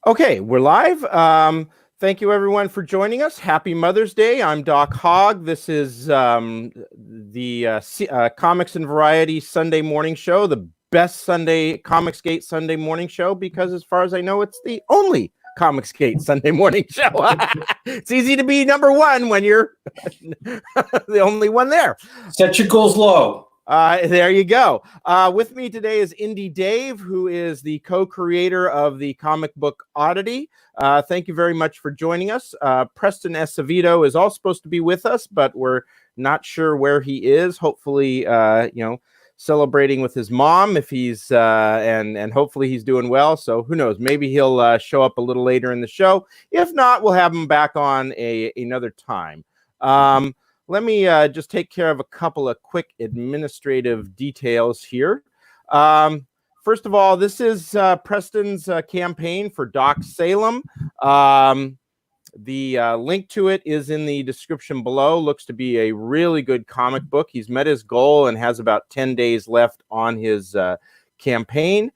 Okay, we're live. Thank you, everyone, for joining us. Happy Mother's Day. I'm Doc Hogg. This is the Comics and Variety Sunday morning show, the best Comicsgate Sunday morning show, because as far as I know, it's the only Comicsgate Sunday morning show. It's easy to be number one when you're the only one there. Set your goals low. There you go. With me today is Indie Dave, who is the co-creator of the comic book Oddity. Thank you very much for joining us. Preston Acevedo is also supposed to be with us, but we're not sure where he is. Hopefully, celebrating with his mom if he's and hopefully he's doing well. So who knows? Maybe he'll show up a little later in the show. If not, we'll have him back on another time. Let me just take care of a couple of quick administrative details here. First of all, this is Preston's campaign for Doc Salem. The link to it is in the description below. Looks to be a really good comic book. He's met his goal and has about 10 days left on his campaign.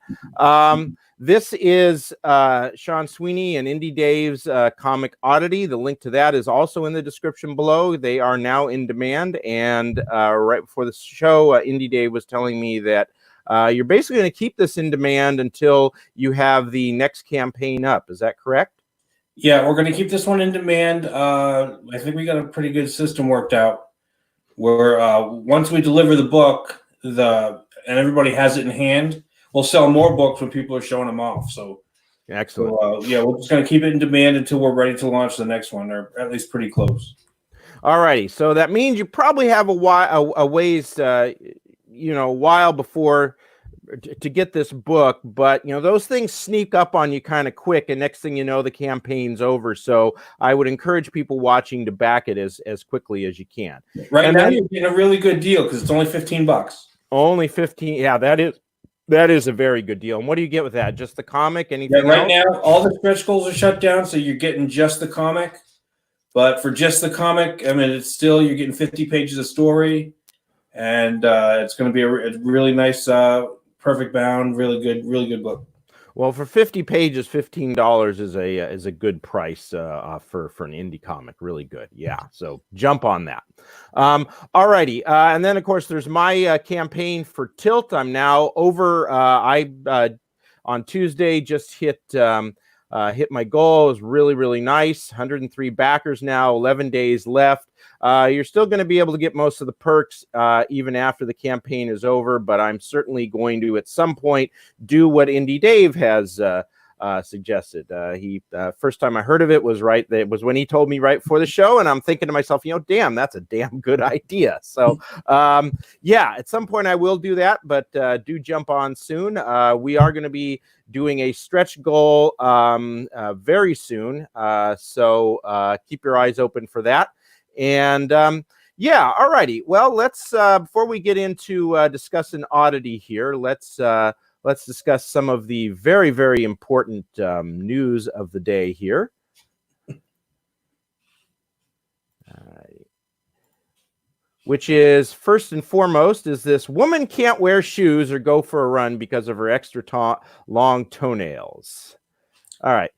This is Sean Sweeney and Indie Dave's comic Oddity. The link to that is also in the description below. They are now in demand. And right before the show, Indie Dave was telling me that you're basically going to keep this in demand until you have the next campaign up. Is that correct? Yeah, we're going to keep this one in demand. I think we got a pretty good system worked out where once we deliver the book and everybody has it in hand, we'll sell more books when people are showing them off. So, excellent. So, we're just going to keep it in demand until we're ready to launch the next one, or at least pretty close. All righty. So that means you probably have a ways, while before to get this book. But, those things sneak up on you kind of quick. And next thing you know, the campaign's over. So I would encourage people watching to back it as quickly as you can. Right now, you're getting a really good deal because it's only $15. Only 15. Yeah, that is a very good deal. And what do you get with that? Just the comic? Anything right now, all the stretch goals are shut down, so you're getting just the comic. But for just the comic, I mean, it's still, you're getting 50 pages of story, and it's going to be a really nice, perfect bound, really good book. Well, for 50 pages, $15 is a good price for an indie comic. Really good. Yeah. So jump on that. All righty. And then, of course, there's my campaign for Tilt. I'm now over. On Tuesday just hit my goal. It was really, really nice. 103 backers now, 11 days left. You're still going to be able to get most of the perks even after the campaign is over, but I'm certainly going to, at some point, do what Indie Dave has suggested. First time I heard of it was when he told me right before the show, and I'm thinking to myself, damn, that's a damn good idea. So, at some point I will do that, but do jump on soon. We are going to be doing a stretch goal very soon, so keep your eyes open for that. And all righty. Well, let's before we get into discussing Oddity here, let's discuss some of the very, very important news of the day here. Which is, first and foremost, is this woman can't wear shoes or go for a run because of her extra long toenails. All right.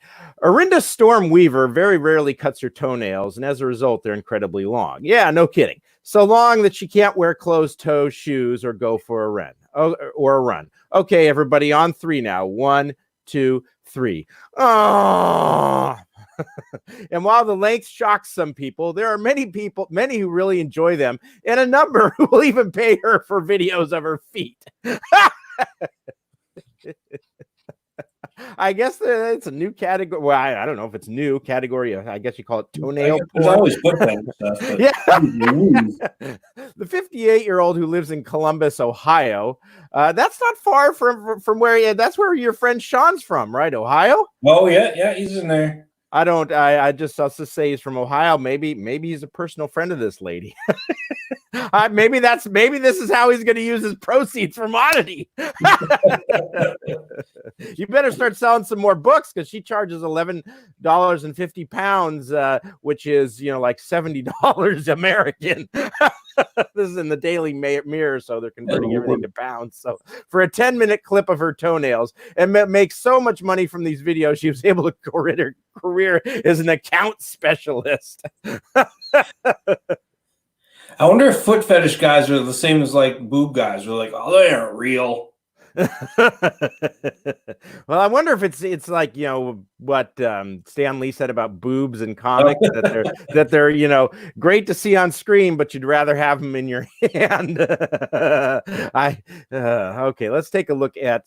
Arinda Storm Weaver very rarely cuts her toenails, and as a result, they're incredibly long. Yeah, no kidding. So long that she can't wear closed-toe shoes or go for a run. Okay, everybody, on three now. 1, 2, 3. Oh! And while the length shocks some people, there are many who really enjoy them, and a number who will even pay her for videos of her feet. I guess it's a new category. Well, I don't know if it's new category. I guess you call it toenail porn. There's always football stuff. Yeah. The 58-year-old who lives in Columbus, Ohio. That's not far from where. That's where your friend Sean's from, right? Ohio. Oh yeah, he's in there. I'll just say he's from Ohio. Maybe he's a personal friend of this lady. Maybe this is how he's going to use his proceeds from Oddity. You better start selling some more books, because she charges $11.50, which is like $70 American. This is in the Daily Mirror, so they're converting everything to pounds. So for a 10-minute clip of her toenails, and makes so much money from these videos, she was able to quit her career as an account specialist. I wonder if foot fetish guys are the same as like boob guys. They're like, oh, they aren't real. Well, I wonder if it's like what Stan Lee said about boobs and comics, that they're great to see on screen, but you'd rather have them in your hand. Okay, let's take a look at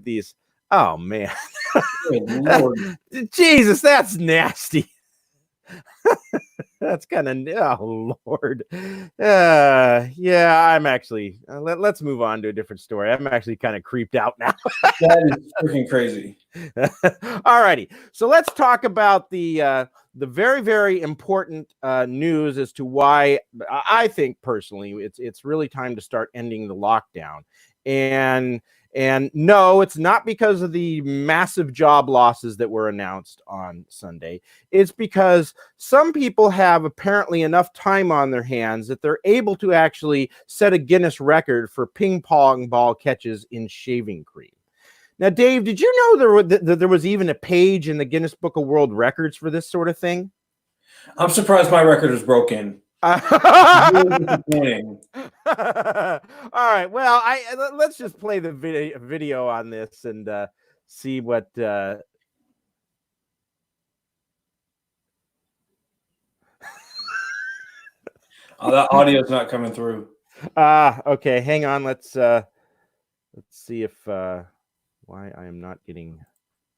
these. Oh man, Jesus, that's nasty. That's kind of, oh Lord. Yeah, I'm actually, let's move on to a different story. I'm actually kind of creeped out now. That is freaking crazy. All righty. So let's talk about the very, very important news as to why I think personally it's really time to start ending the lockdown. And no, it's not because of the massive job losses that were announced on Sunday. It's because some people have apparently enough time on their hands that they're able to actually set a Guinness record for ping pong ball catches in shaving cream. Now, Dave, did you know there was even a page in the Guinness Book of World Records for this sort of thing? I'm surprised my record was broken. All right. Well, let's just play the video on this and see what. Oh, that audio's not coming through. Okay. Hang on. Let's see if why I am not getting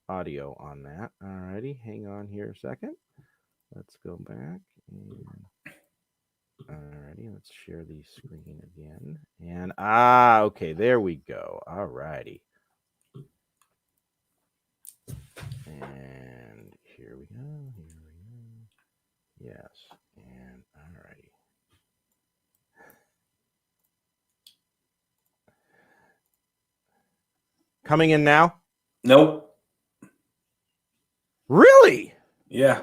audio on that. All righty. Hang on here a second. Let's go back. Alrighty, let's share the screen again. And okay, there we go. Alrighty. And here we go. Yes. And alrighty. Coming in now? Nope. Really? Yeah.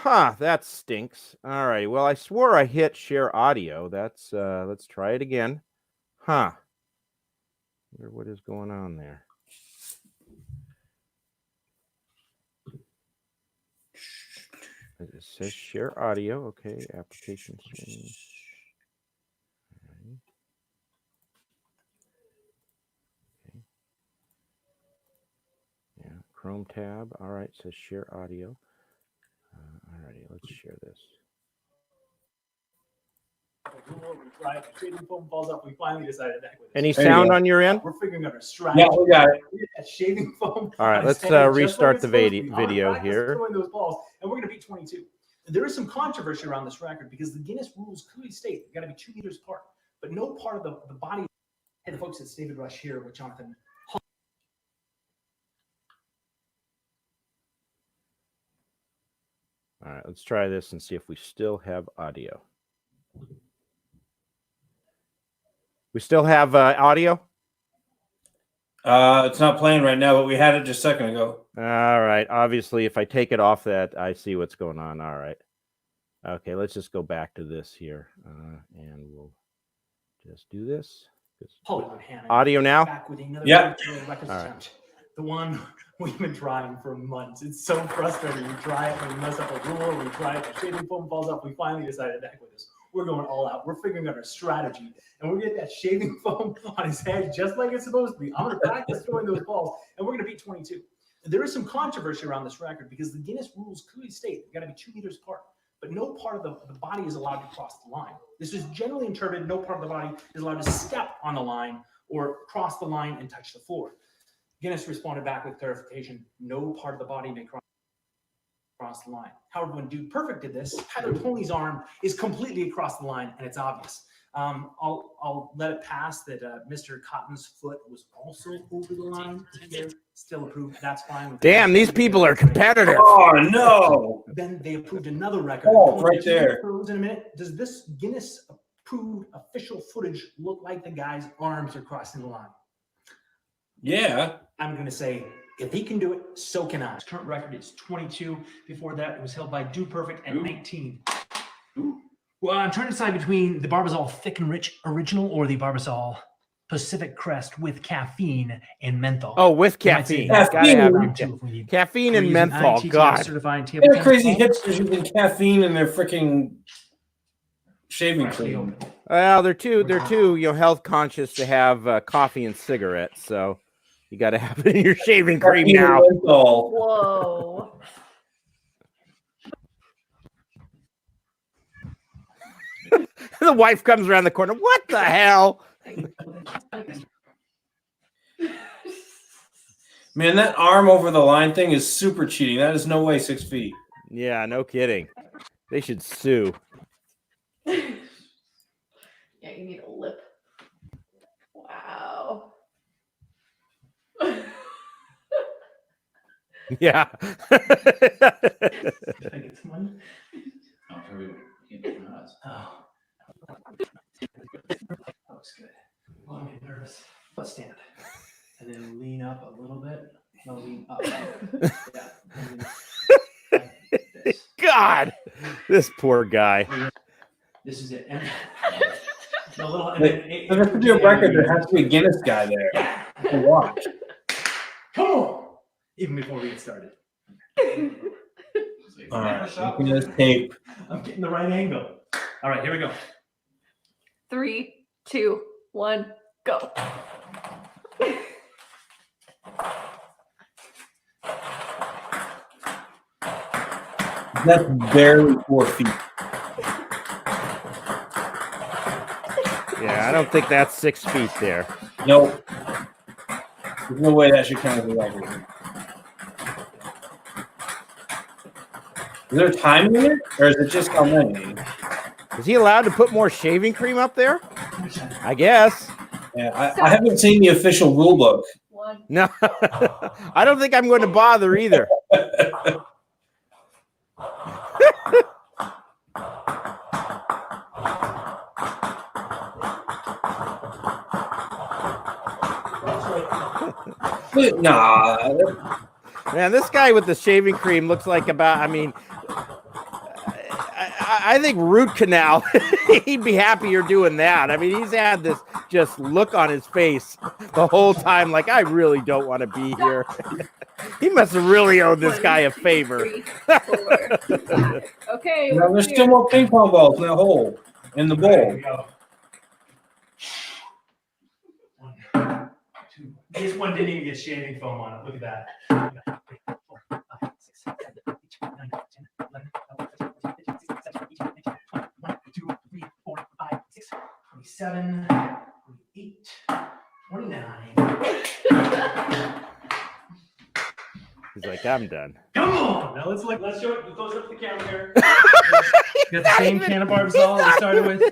Huh, that stinks. All right. Well, I swore I hit share audio. That's let's try it again. Huh. I wonder what is going on there. It says share audio. Okay, application stream. Okay. Yeah, Chrome tab. All right, says share audio. Alrighty, let's share this. We finally decided that. Any sound on your end? We're figuring out a strategy. Yeah, we got it. Shaving foam. All right, let's restart the video here. Throwing those balls, and we're going to beat 22. There is some controversy around this record because the Guinness rules clearly state you got to be 2 meters apart, but no part of the body. Hey, the folks, it's David Rush here with Jonathan. All right, let's try this and see if we still have audio. We still have audio? It's not playing right now, but we had it just a second ago. All right. Obviously, if I take it off that, I see what's going on. All right. Okay, let's just go back to this here, and we'll just do this. Hold on, Hannah. Audio now? Back with another Yep. record All right. attempt. The one we've been trying for months. It's so frustrating. We try it, we mess up a rule, we try it, the shaving foam falls off. We finally decided to heck with this. We're going all out. We're figuring out our strategy. And we're going to get that shaving foam on his head just like it's supposed to be. I'm going to practice throwing those balls, and we're going to beat 22. There is some controversy around this record because the Guinness rules clearly state you got to be 2 meters apart, but no part of the body is allowed to cross the line. This is generally interpreted, no part of the body is allowed to step on the line or cross the line and touch the floor. Guinness responded back with clarification, no part of the body may cross the line. However, when Dude Perfect did this, Tyler Toney's arm is completely across the line, and it's obvious. I'll let it pass that Mr. Cotton's foot was also over the line. Here, still approved. That's fine. Damn, these people are competitive. Oh no! Then they approved another record. Oh, right there. In a minute. Does this Guinness approved official footage look like the guy's arms are crossing the line? Yeah. I'm going to say, if he can do it, so can I. His current record is 22. Before that, it was held by Dude Perfect at 19. Well, I'm trying to decide between the Barbasol Thick and Rich Original or the Barbasol Pacific Crest with caffeine and menthol. Oh, with caffeine. Caffeine and menthol. God. They're crazy hipsters using caffeine in their freaking shaving cream. Well, they're too health conscious to have coffee and cigarettes, so you got to have it in your shaving cream now. Whoa. The wife comes around the corner. What the hell? Man, that arm over the line thing is super cheating. That is no way 6 feet. Yeah, no kidding. They should sue. Yeah, you need a lip. Wow. Yeah. Oh. That looks good. Well, I'm getting nervous. Let's stand. And then lean up a little bit. No, lean up. Yeah. And then like this. God, this poor guy. This is it. And a little. And then If it's to do a record, there has to be a Guinness guy there to watch. Come on! Even before we get started. All right, looking at this tape. I'm getting the right angle. All right, here we go. 3, 2, 1, go. That's barely 4 feet. Yeah, I don't think that's 6 feet there. Nope. There's no way that should count as a record. Is there time in it, or is it just how many? Is he allowed to put more shaving cream up there? I guess. Yeah, I haven't seen the official rule book. 1. No, I don't think I'm going to bother either. Nah. Man, this guy with the shaving cream looks like I think root canal, he'd be happier doing that. I mean, he's had this just look on his face the whole time, like, I really don't want to be here. He must have really owed this guy a favor. 3, 4. Okay. Now, there's still more ping pong balls in that hole, in the There bowl. we go. 1, 2. This one didn't even get shaving foam on it. Look at that. 3, 4, 5, 6, 7, 8, 9, 10, 11, 12, 13, 14, 15, 16, 17, 18, 19, 20, 21, 2, 3, 4, 5, 6, 27, 28, 29. He's like, I'm done. Come on! Now let's show it. Close up the camera here. Got the same can of Barbasol that we started with.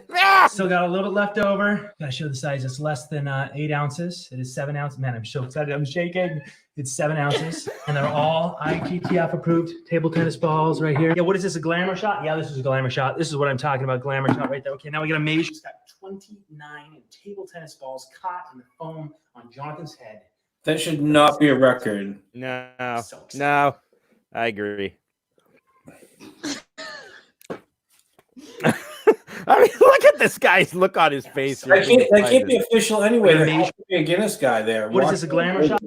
Still got a little bit left over. Gotta show the size. It's less than 8 ounces. It is 7 ounces. Man, I'm so excited. I'm shaking. It's 7 ounces. And they're all IGTF approved table tennis balls right here. Yeah, what is this? A glamour shot? Yeah, this is a glamour shot. This is what I'm talking about. Glamour shot right there. Okay, now we gotta measure. It's got 29 table tennis balls caught in the foam on Jonathan's head. That should not be a record. No, So excited. no, I agree. I mean, look at this guy's look on his face. That can't be official anyway. There has to be a Guinness guy there. What is this, a glamour shot?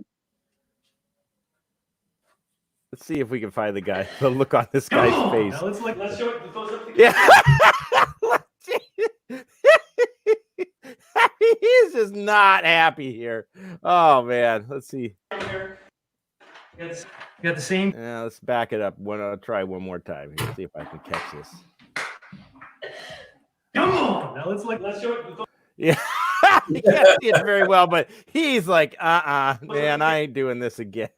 Let's see if we can find the guy. The look on this guy's face. Now let's show it. Close up the Yeah. He's just not happy here. Oh man, let's see. camera here. You got the same. Yeah, let's back it up. I'll try one more time. Let's see if I can catch this. Come on. Now let's show it. Yeah. You can't see it very well, but he's like, man, I ain't doing this again.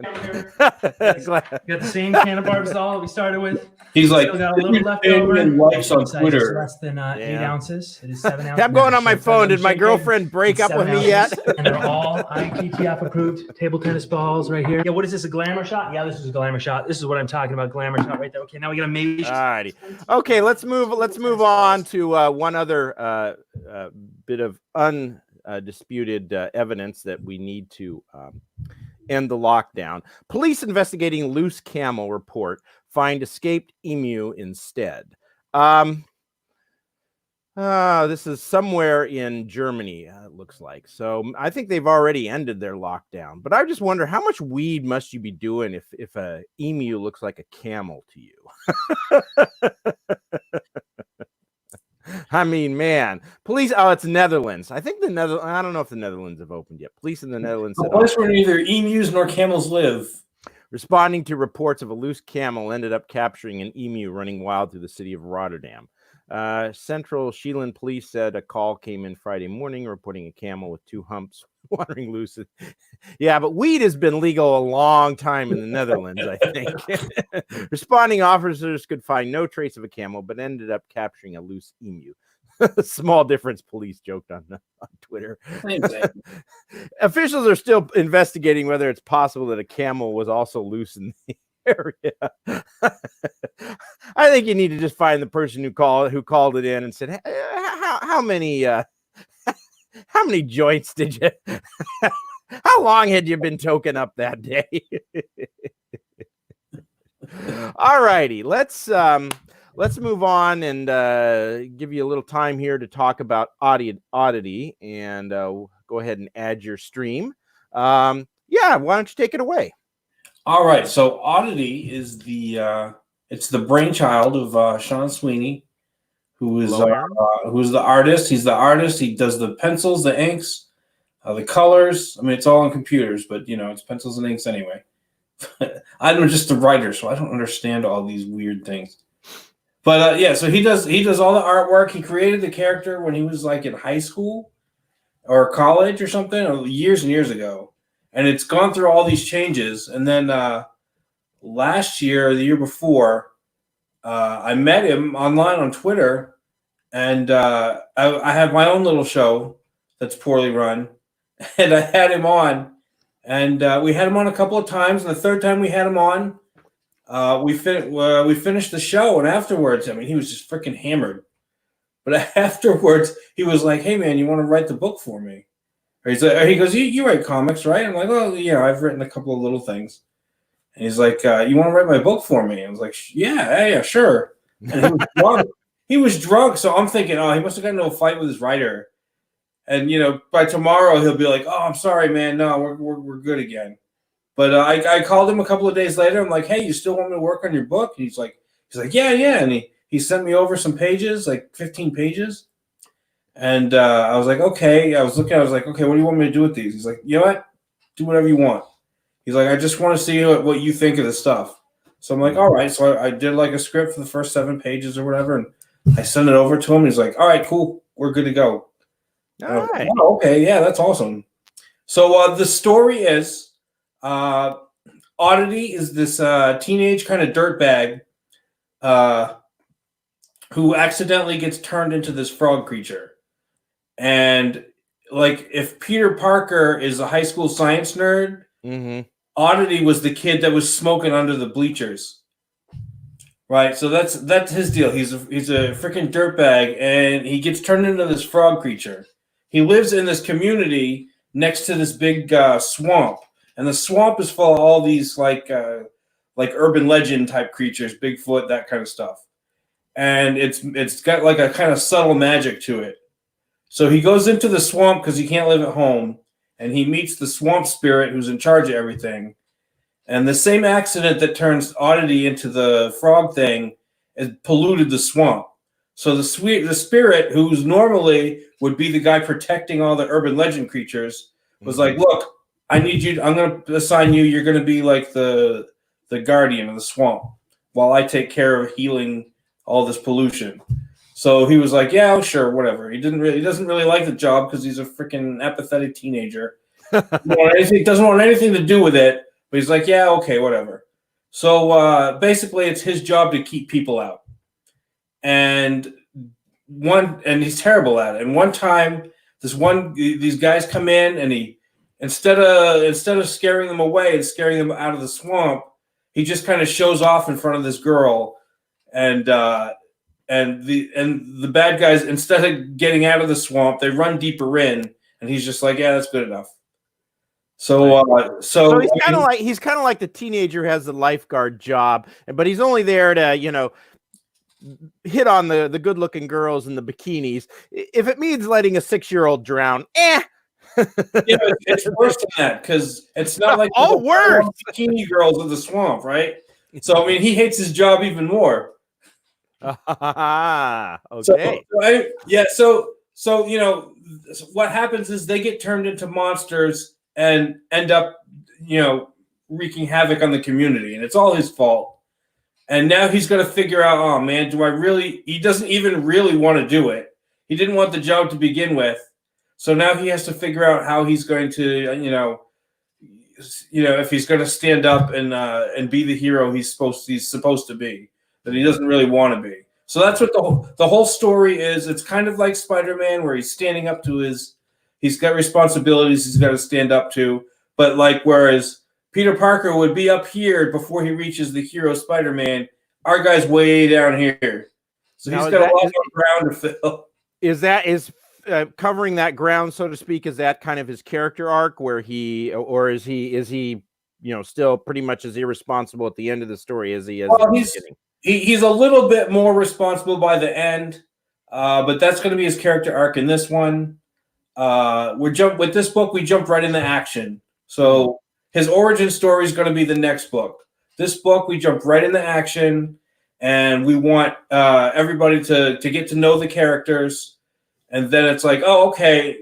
Got the same can of barbasol we started with. He's like, Still got a little left over. and likes on Size is Twitter. less than 8 Yeah. ounces. It is 7 ounces. I'm going on my phone. Did my girlfriend break up with me yet? And they're all ITTF approved table tennis balls right here. Yeah, what is this? A glamour shot? Yeah, this is a glamour shot. This is what I'm talking about. Glamour shot right there. Okay, now we got a maybe. All righty. Okay, let's move on to one other bit of undisputed evidence that we need to end the lockdown. Police investigating loose camel report find escaped emu instead. This is somewhere in Germany, it looks like. So I think they've already ended their lockdown. But I just wonder, how much weed must you be doing if a emu looks like a camel to you? I mean, man, police. Oh, it's Netherlands. I think the Netherlands. I don't know if the Netherlands have opened yet. Police in the Netherlands. The place where neither emus nor camels live. Responding to reports of a loose camel, ended up capturing an emu running wild through the city of Rotterdam. Central Zeeland police said a call came in Friday morning reporting a camel with 2 humps wandering loose. Yeah, but weed has been legal a long time in the Netherlands, I think. Responding officers could find no trace of a camel, but ended up capturing a loose emu. Small difference, police joked on Twitter. Officials are still investigating whether it's possible that a camel was also loose in the area. I think you need to just find the person who called it in and said, how many joints did you how long had you been token up that day? All righty, let's move on and give you a little time here to talk about oddity, and go ahead and add your stream. Why don't you take it away? All right, so Oddity is it's the brainchild of Sean Sweeney, who's the artist. He's the artist. He does the pencils, the inks, the colors. I mean, it's all on computers, but it's pencils and inks anyway. I'm just a writer, so I don't understand all these weird things. But so he does all the artwork. He created the character when he was like in high school or college or something, or years and years ago. And it's gone through all these changes. And then last year, or the year before, I met him online on Twitter, and I have my own little show that's poorly run, and I had him on, and we had him on a couple of times. And the third time we had him on, we finished the show, and afterwards, I mean, he was just freaking hammered. But afterwards, he was like, "Hey, man, you want to write the book for me?" Or he goes, "You write comics, right?" I'm like, "Oh, yeah, I've written a couple of little things." And he's like, "You want to write my book for me?" I was like, "Yeah, sure." And he was drunk. He was drunk, so I'm thinking, oh, he must have gotten into a fight with his writer. And by tomorrow he'll be like, "Oh, I'm sorry, man. No, we're good again." But I called him a couple of days later. I'm like, "Hey, you still want me to work on your book?" And he's like, "Yeah." And he sent me over some pages, like 15 pages. And I was like, "Okay." I was like, "Okay, what do you want me to do with these?" He's like, "You know what? Do whatever you want." He's like, "I just want to see what you think of the stuff." So I'm like, "All right." So I did like a script for the first 7 pages or whatever, and I sent it over to him. He's like, "All right, cool. We're good to go." All right. Oh, okay. Yeah, that's awesome. So the story is Oddity is this teenage kind of dirtbag who accidentally gets turned into this frog creature. And like if Peter Parker is a high school science nerd, Oddity was the kid that was smoking under the bleachers. Right, so that's his deal. He's a freaking dirtbag, and he gets turned into this frog creature. He lives in this community next to this big swamp, and the swamp is full of all these like urban legend type creatures, Bigfoot, that kind of stuff. And it's got like a kind of subtle magic to it. So he goes into the swamp because he can't live at home, and he meets the swamp spirit who's in charge of everything. And the same accident that turns Oddity into the frog thing has polluted the swamp. So the spirit, who's normally would be the guy protecting all the urban legend creatures, was like, "Look, I need you. I'm going to assign you. You're going to be like the guardian of the swamp while I take care of healing all this pollution." So he was like, yeah, sure, whatever. He doesn't really like the job because he's a freaking apathetic teenager. He doesn't want anything to do with it, but he's like, yeah, okay, whatever. So basically, it's his job to keep people out, and he's terrible at it. And one time, these guys come in, and he instead of scaring them away and scaring them out of the swamp, he just kind of shows off in front of this girl, and the bad guys, instead of getting out of the swamp, they run deeper in, and he's just like, yeah, that's good enough. So he's kind of like the teenager who has the lifeguard job, but he's only there to hit on the good looking girls in the bikinis. If it means letting a 6-year-old drown, yeah, it's worse than that because it's not like worse bikini girls in the swamp, right? So I mean, he hates his job even more. Okay. So what happens is they get turned into monsters and end up, wreaking havoc on the community, and it's all his fault. And now he's got to figure out, oh man, he doesn't even really want to do it. He didn't want the job to begin with. So now he has to figure out how he's going to, if he's going to stand up and be the hero he's supposed to be, that he doesn't really want to be. So that's what the whole story is. It's kind of like Spider-Man, where he's standing up to he's got responsibilities he's got to stand up to. But whereas Peter Parker would be up here before he reaches the hero Spider-Man, our guy's way down here. So he's got a lot of ground to fill. Is covering that ground, so to speak, is that kind of his character arc where is he still pretty much as irresponsible at the end of the story as he is at the beginning? He's a little bit more responsible by the end, but that's going to be his character arc in this one. With this book, we jump right into action. So his origin story is going to be the next book. This book, we jump right into action, and we want everybody to get to know the characters. And then it's like, oh, okay,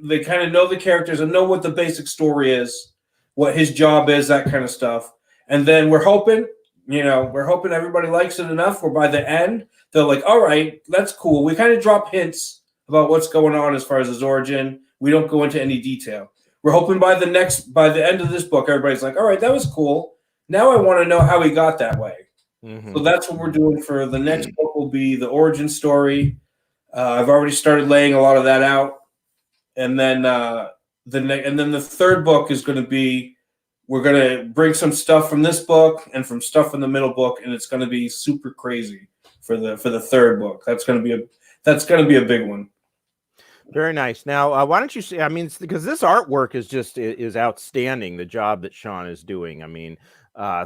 they kind of know the characters and know what the basic story is, what his job is, that kind of stuff. And then we're hoping everybody likes it enough where by the end, they're like, all right, that's cool. We kind of drop hints about what's going on as far as his origin. We don't go into any detail. We're hoping by the end of this book, everybody's like, all right, that was cool. Now I want to know how he got that way. Mm-hmm. So that's what we're doing for the next book will be the origin story. I've already started laying a lot of that out. And then the third book is going to be, we're going to bring some stuff from this book and from stuff in the middle book, and it's going to be super crazy for the third book. That's going to be a big one. Very nice. Now, why don't you say? I mean, because this artwork is outstanding. The job that Sean is doing. I mean,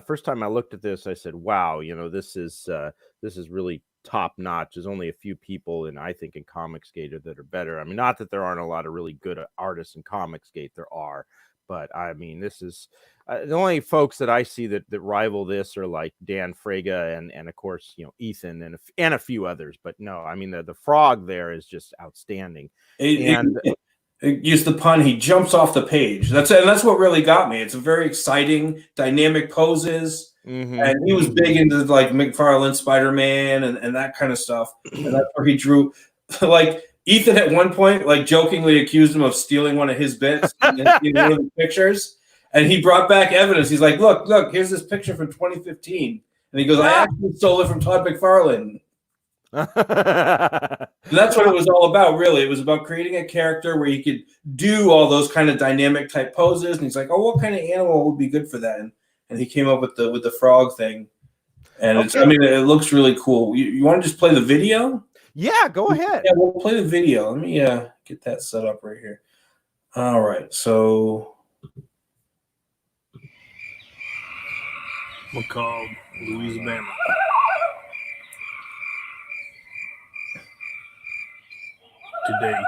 first time I looked at this, I said, "Wow, this is really top notch." There's only a few people, I think in Comicsgate that are better. I mean, not that there aren't a lot of really good artists in Comicsgate. There are. But I mean, this is the only folks that I see that rival this are like Dan Fraga and of course, Ethan and a few others. But no, I mean, the frog there is just outstanding. Use the pun. He jumps off the page. That's what really got me. It's a very exciting, dynamic poses. Mm-hmm. And he was big into like McFarlane Spider-Man and that kind of stuff. And that's where he drew Ethan at one point, jokingly accused him of stealing one of his bits in one of the pictures, and he brought back evidence. He's like, "Look, here's this picture from 2015," and he goes, "I actually stole it from Todd McFarlane." And that's what it was all about, really. It was about creating a character where you could do all those kind of dynamic type poses. And he's like, "Oh, what kind of animal would be good for that?" And he came up with the frog thing, and it looks really cool. You want to just play the video? Yeah, go ahead. Yeah, we'll play the video. Let me get that set up right here. All right, so McCall, Louisiana. Today.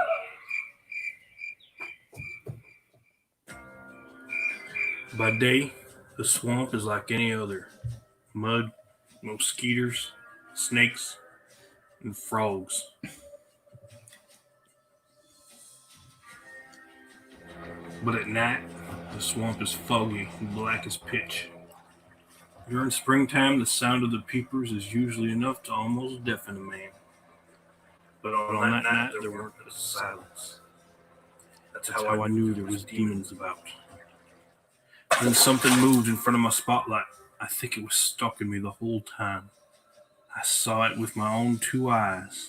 By day, the swamp is like any other. Mud, mosquitoes, snakes, and frogs. But at night, the swamp is foggy and black as pitch. During springtime, the sound of the peepers is usually enough to almost deafen a man. But on that night, there weren't a silence. That's how I knew there was demons about. Then something moved in front of my spotlight. I think it was stalking me the whole time. I saw it with my own 2 eyes.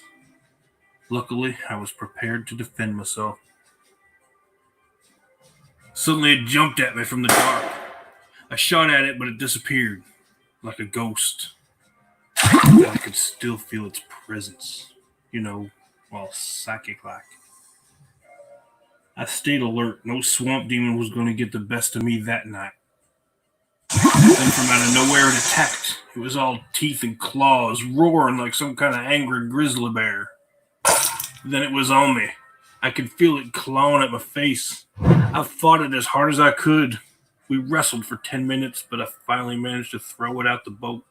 Luckily, I was prepared to defend myself. Suddenly, it jumped at me from the dark. I shot at it, but it disappeared, like a ghost. But I could still feel its presence, while psychic-like. I stayed alert. No swamp demon was going to get the best of me that night. Then from out of nowhere, it attacked. It was all teeth and claws, roaring like some kind of angry grizzly bear. Then it was on me. I could feel it clawing at my face. I fought it as hard as I could. We wrestled for 10 minutes, but I finally managed to throw it out the boat.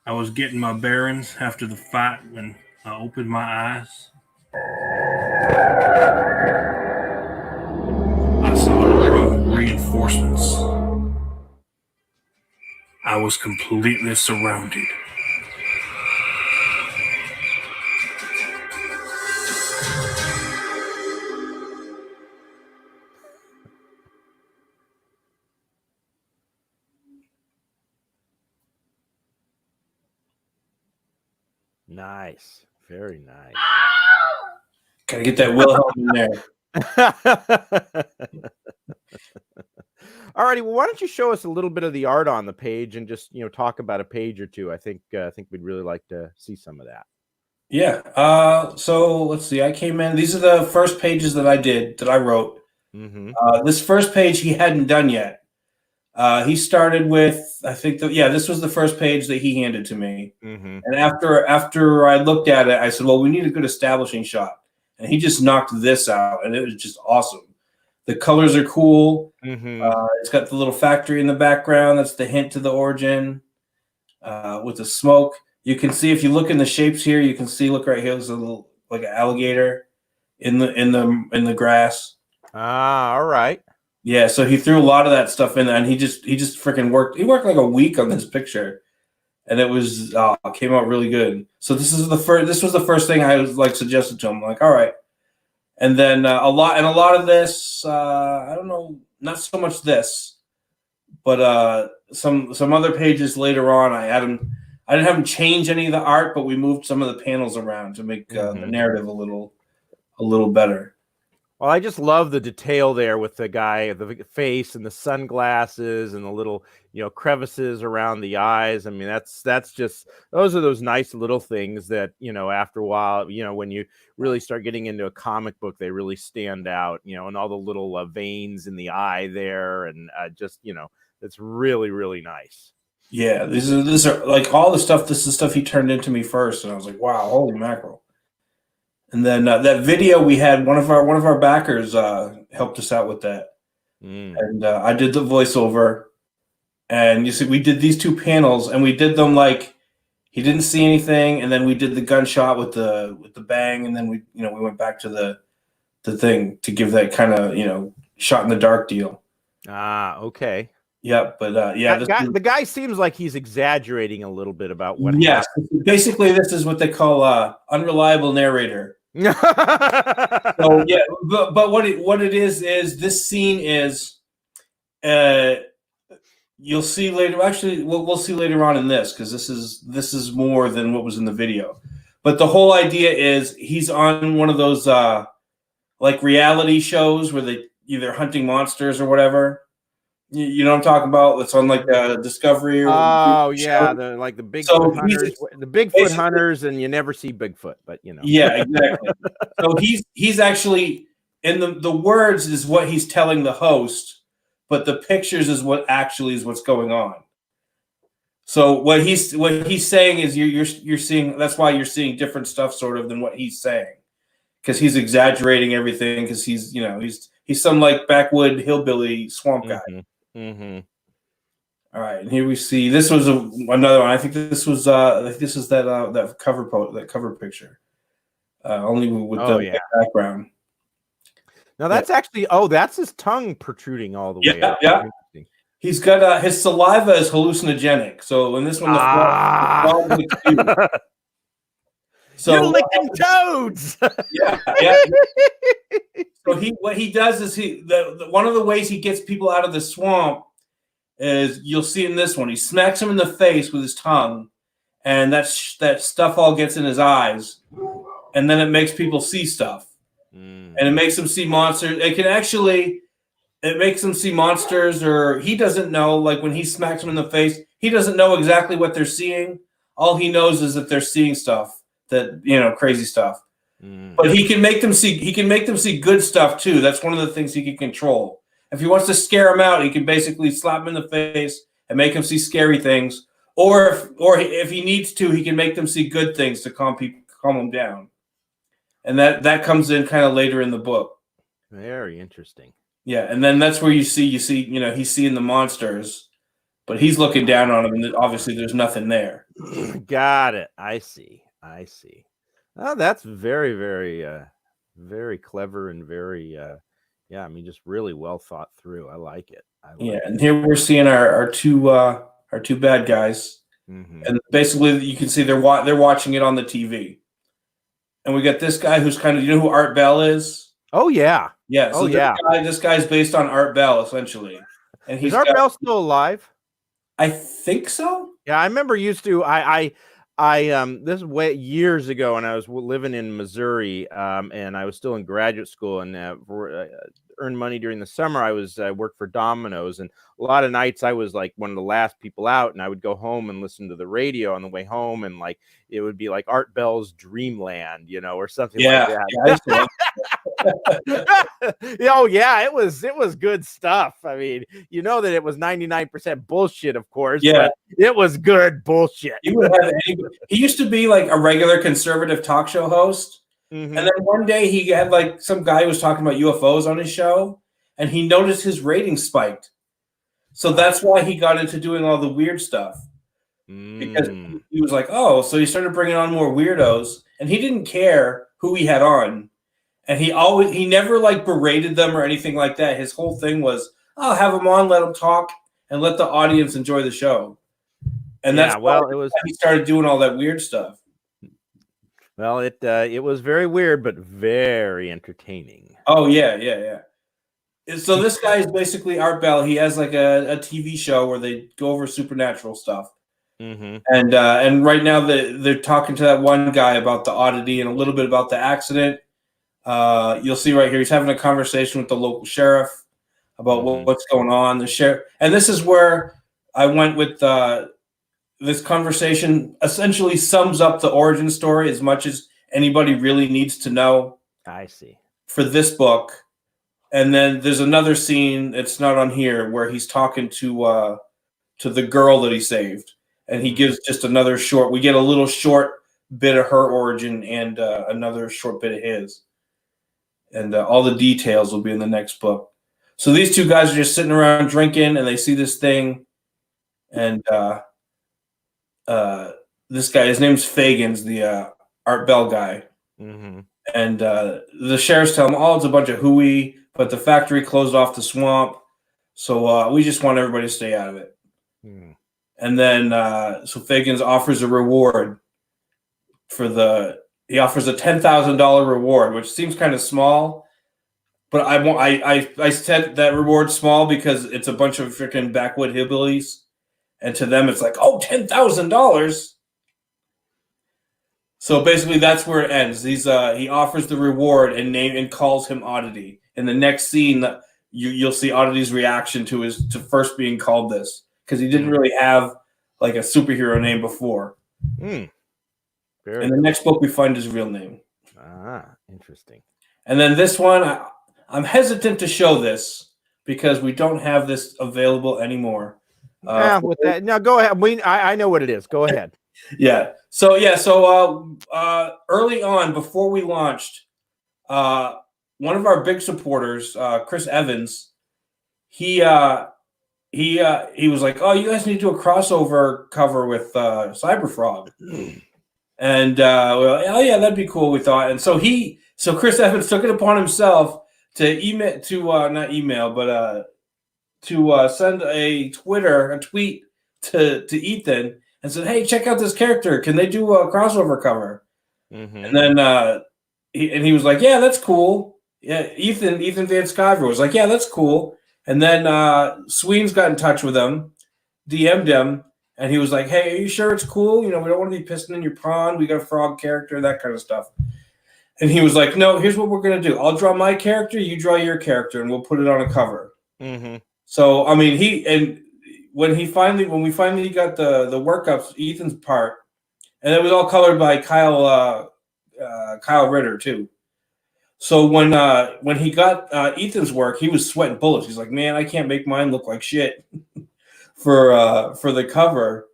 I was getting my bearings after the fight when I opened my eyes. I saw a row of reinforcements. I was completely surrounded. Nice. Very nice. Gotta get that Wilhelm in there. All righty. Well, why don't you show us a little bit of the art on the page and just talk about a page or two? I think we'd really like to see some of that. Yeah. So let's see. I came in. These are the first pages that I wrote. Mm-hmm. This first page he hadn't done yet. He started with, I think this was the first page that he handed to me. Mm-hmm. And after I looked at it, I said, well, we need a good establishing shot. And he just knocked this out, and it was just awesome. The colors are cool. Mm-hmm. It's got the little factory in the background. That's the hint to the origin. With the smoke, you can see, if you look in the shapes here, you can see, look right here, there's a little, like an alligator in the grass. Ah, all right. Yeah, so he threw a lot of that stuff in there, and he just freaking worked. He worked like a week on this picture, and it was came out really good. So this was the first thing I was like suggested to him. Like, all right, and then a lot of this. I don't know, not so much this, but some other pages later on. I didn't have him change any of the art, but we moved some of the panels around to make the narrative a little better. Well, I just love the detail there with the guy, the face and the sunglasses and the little, crevices around the eyes. I mean, that's just, those are those nice little things that, after a while, when you really start getting into a comic book, they really stand out, and all the little veins in the eye there. And it's really, really nice. Yeah, these are like all the stuff. This is stuff he turned into me first. And I was like, wow, holy mackerel. And then that video we had, one of our backers helped us out with that, and I did the voiceover. And you see, we did these 2 panels, and we did them like he didn't see anything, and then we did the gunshot with the bang, and then we went back to the thing to give that kind of shot in the dark deal. Ah, okay. Yeah, but the guy seems like he's exaggerating a little bit about what. Yes, basically, this is what they call unreliable narrator. So yeah, but what it is this scene is, you'll see later. Actually, we'll see later on in this, because this is more than what was in the video. But the whole idea is he's on one of those like reality shows where they either hunting monsters or whatever. You know what I'm talking about? It's on like Discovery. Or yeah, the Bigfoot hunters, the Bigfoot hunters, and you never see Bigfoot, but Yeah, exactly. So he's actually, in the words is what he's telling the host, but the pictures is what's going on. So what he's saying is you're seeing, that's why you're seeing different stuff sort of than what he's saying, because he's exaggerating everything, because he's he's some like backwood hillbilly swamp guy. Mm-hmm. All right, and here we see, this was another one. I think this was that cover picture, only with the background. Now that's actually that's his tongue protruding all the way up. Yeah. He's got his saliva is hallucinogenic. So in this one, So You're licking toads. yeah. So what he does is one of the ways he gets people out of the swamp is, you'll see in this one, he smacks him in the face with his tongue, and that stuff all gets in his eyes, and then it makes people see stuff, and it makes them see monsters. It makes them see monsters, or he doesn't know. Like when he smacks them in the face, he doesn't know exactly what they're seeing. All he knows is that they're seeing stuff, crazy stuff. But he can make them see. He can make them see good stuff too. That's one of the things he can control. If he wants to scare them out, he can basically slap them in the face and make them see scary things. Or if he needs to, he can make them see good things to calm them down. And that comes in kind of later in the book. Very interesting. Yeah, and then that's where you see, he's seeing the monsters, but he's looking down on them, and obviously there's nothing there. Got it. I see. Oh, that's very, very, very clever and very, just really well thought through. I like it. And here we're seeing our two bad guys, and basically you can see they're watching it on the TV, and we got this guy who's kind of, you know who Art Bell is? Oh yeah. Yeah. So this guy's based on Art Bell essentially, and is Art Bell still alive? I think so. Yeah, I remember used to. This is way years ago when I was living in Missouri, and I was still in graduate school, and earned money during the summer. I worked for Domino's, and a lot of nights I was like one of the last people out, and I would go home and listen to the radio on the way home, and like it would be like Art Bell's Dreamland, or something like that. Oh yeah, it was good stuff. I mean, that it was 99% bullshit, of course. Yeah, but it was good bullshit. He used to be like a regular conservative talk show host. And then one day he had like some guy who was talking about UFOs on his show, and he noticed his ratings spiked. So that's why he got into doing all the weird stuff, because he was like, oh, so he started bringing on more weirdos, and he didn't care who he had on. And he never like berated them or anything like that. His whole thing was, I'll have them on, let them talk, and let the audience enjoy the show. And that's why he started doing all that weird stuff. Well, it was very weird, but very entertaining. Oh yeah. So this guy is basically Art Bell. He has like a TV show where they go over supernatural stuff. And right now they're talking to that one guy about the oddity and a little bit about the accident. You'll see right here, he's having a conversation with the local sheriff about what's going on. The sheriff, and this is where I went with this conversation. Essentially, sums up the origin story as much as anybody really needs to know. I see. For this book, and then there's another scene. It's not on here where he's talking to the girl that he saved, and he gives just another short. We get a little short bit of her origin and another short bit of his. And all the details will be in the next book. So these two guys are just sitting around drinking, and they see this thing. And this guy, his name's Fagans, the Art Bell guy. And the sheriffs tell him, oh, it's a bunch of hooey, but the factory closed off the swamp. So we just want everybody to stay out of it. And then so Fagans offers a reward he offers a $10,000 reward, which seems kind of small, but I said that reward small because it's a bunch of freaking backwood hillbillies, and to them it's like, oh, $10,000. So basically, that's where it ends. He offers the reward and calls him Oddity. In the next scene, you'll see Oddity's reaction to first being called this, because he didn't really have like a superhero name before. In the next book, we find his real name. Interesting. And then this one, I'm hesitant to show this because we don't have this available anymore. With that, now go ahead. I know what it is. Go ahead. So early on, before we launched, one of our big supporters, Chris Evans, he was like, "Oh, you guys need to do a crossover cover with Cyberfrog." And oh yeah, that'd be cool, we thought. And so Chris Evans took it upon himself to send a tweet to Ethan and said, "Hey, check out this character. Can they do a crossover cover?" And then he was like, "Yeah, that's cool." Yeah, Ethan Van Sciver was like, "Yeah, that's cool." And then Sween's got in touch with him, DM'd him, and he was like, "Hey, are you sure it's cool? You know, we don't want to be pissing in your pond. We got a frog character, that kind of stuff." And he was like, "No, here's what we're gonna do. I'll draw my character, you draw your character, and we'll put it on a cover." So I mean, when we finally got the workups, Ethan's part, and it was all colored by Kyle Ritter too. So when he got Ethan's work, he was sweating bullets. He's like, "Man, I can't make mine look like shit for the cover."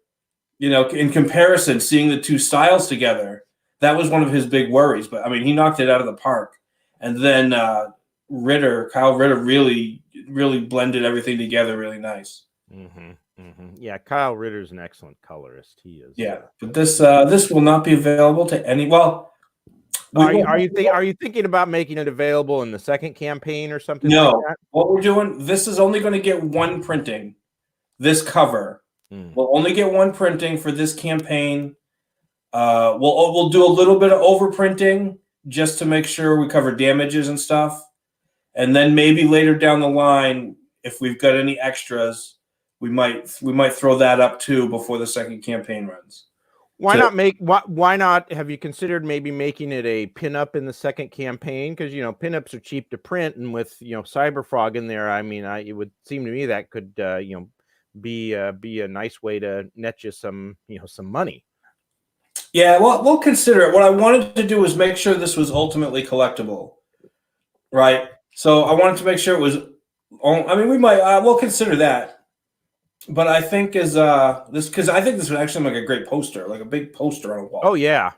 You know, in comparison, seeing the two styles together, that was one of his big worries. But I mean, he knocked it out of the park. And then Kyle Ritter, really blended everything together really nice. Yeah, Kyle Ritter's an excellent colorist. He is. Yeah, but this will not be available to any. Well, are you thinking about making it available in the second campaign or something? No, like that? What we're doing, this is only going to get one printing. This cover will only get one printing for this campaign. We'll do a little bit of overprinting just to make sure we cover damages and stuff, and then maybe later down the line, if we've got any extras, we might throw that up too before the second campaign runs. Why not have you considered maybe making it a pinup in the second campaign? Because pinups are cheap to print, and with Cyberfrog in there, I mean, it would seem to me that could be a nice way to net you some money. Yeah, well, we'll consider it. What I wanted to do was make sure this was ultimately collectible, right? So I wanted to make sure it was. I mean, we'll consider that. But I think because I think this would actually make a great poster, like a big poster on a wall. Oh yeah.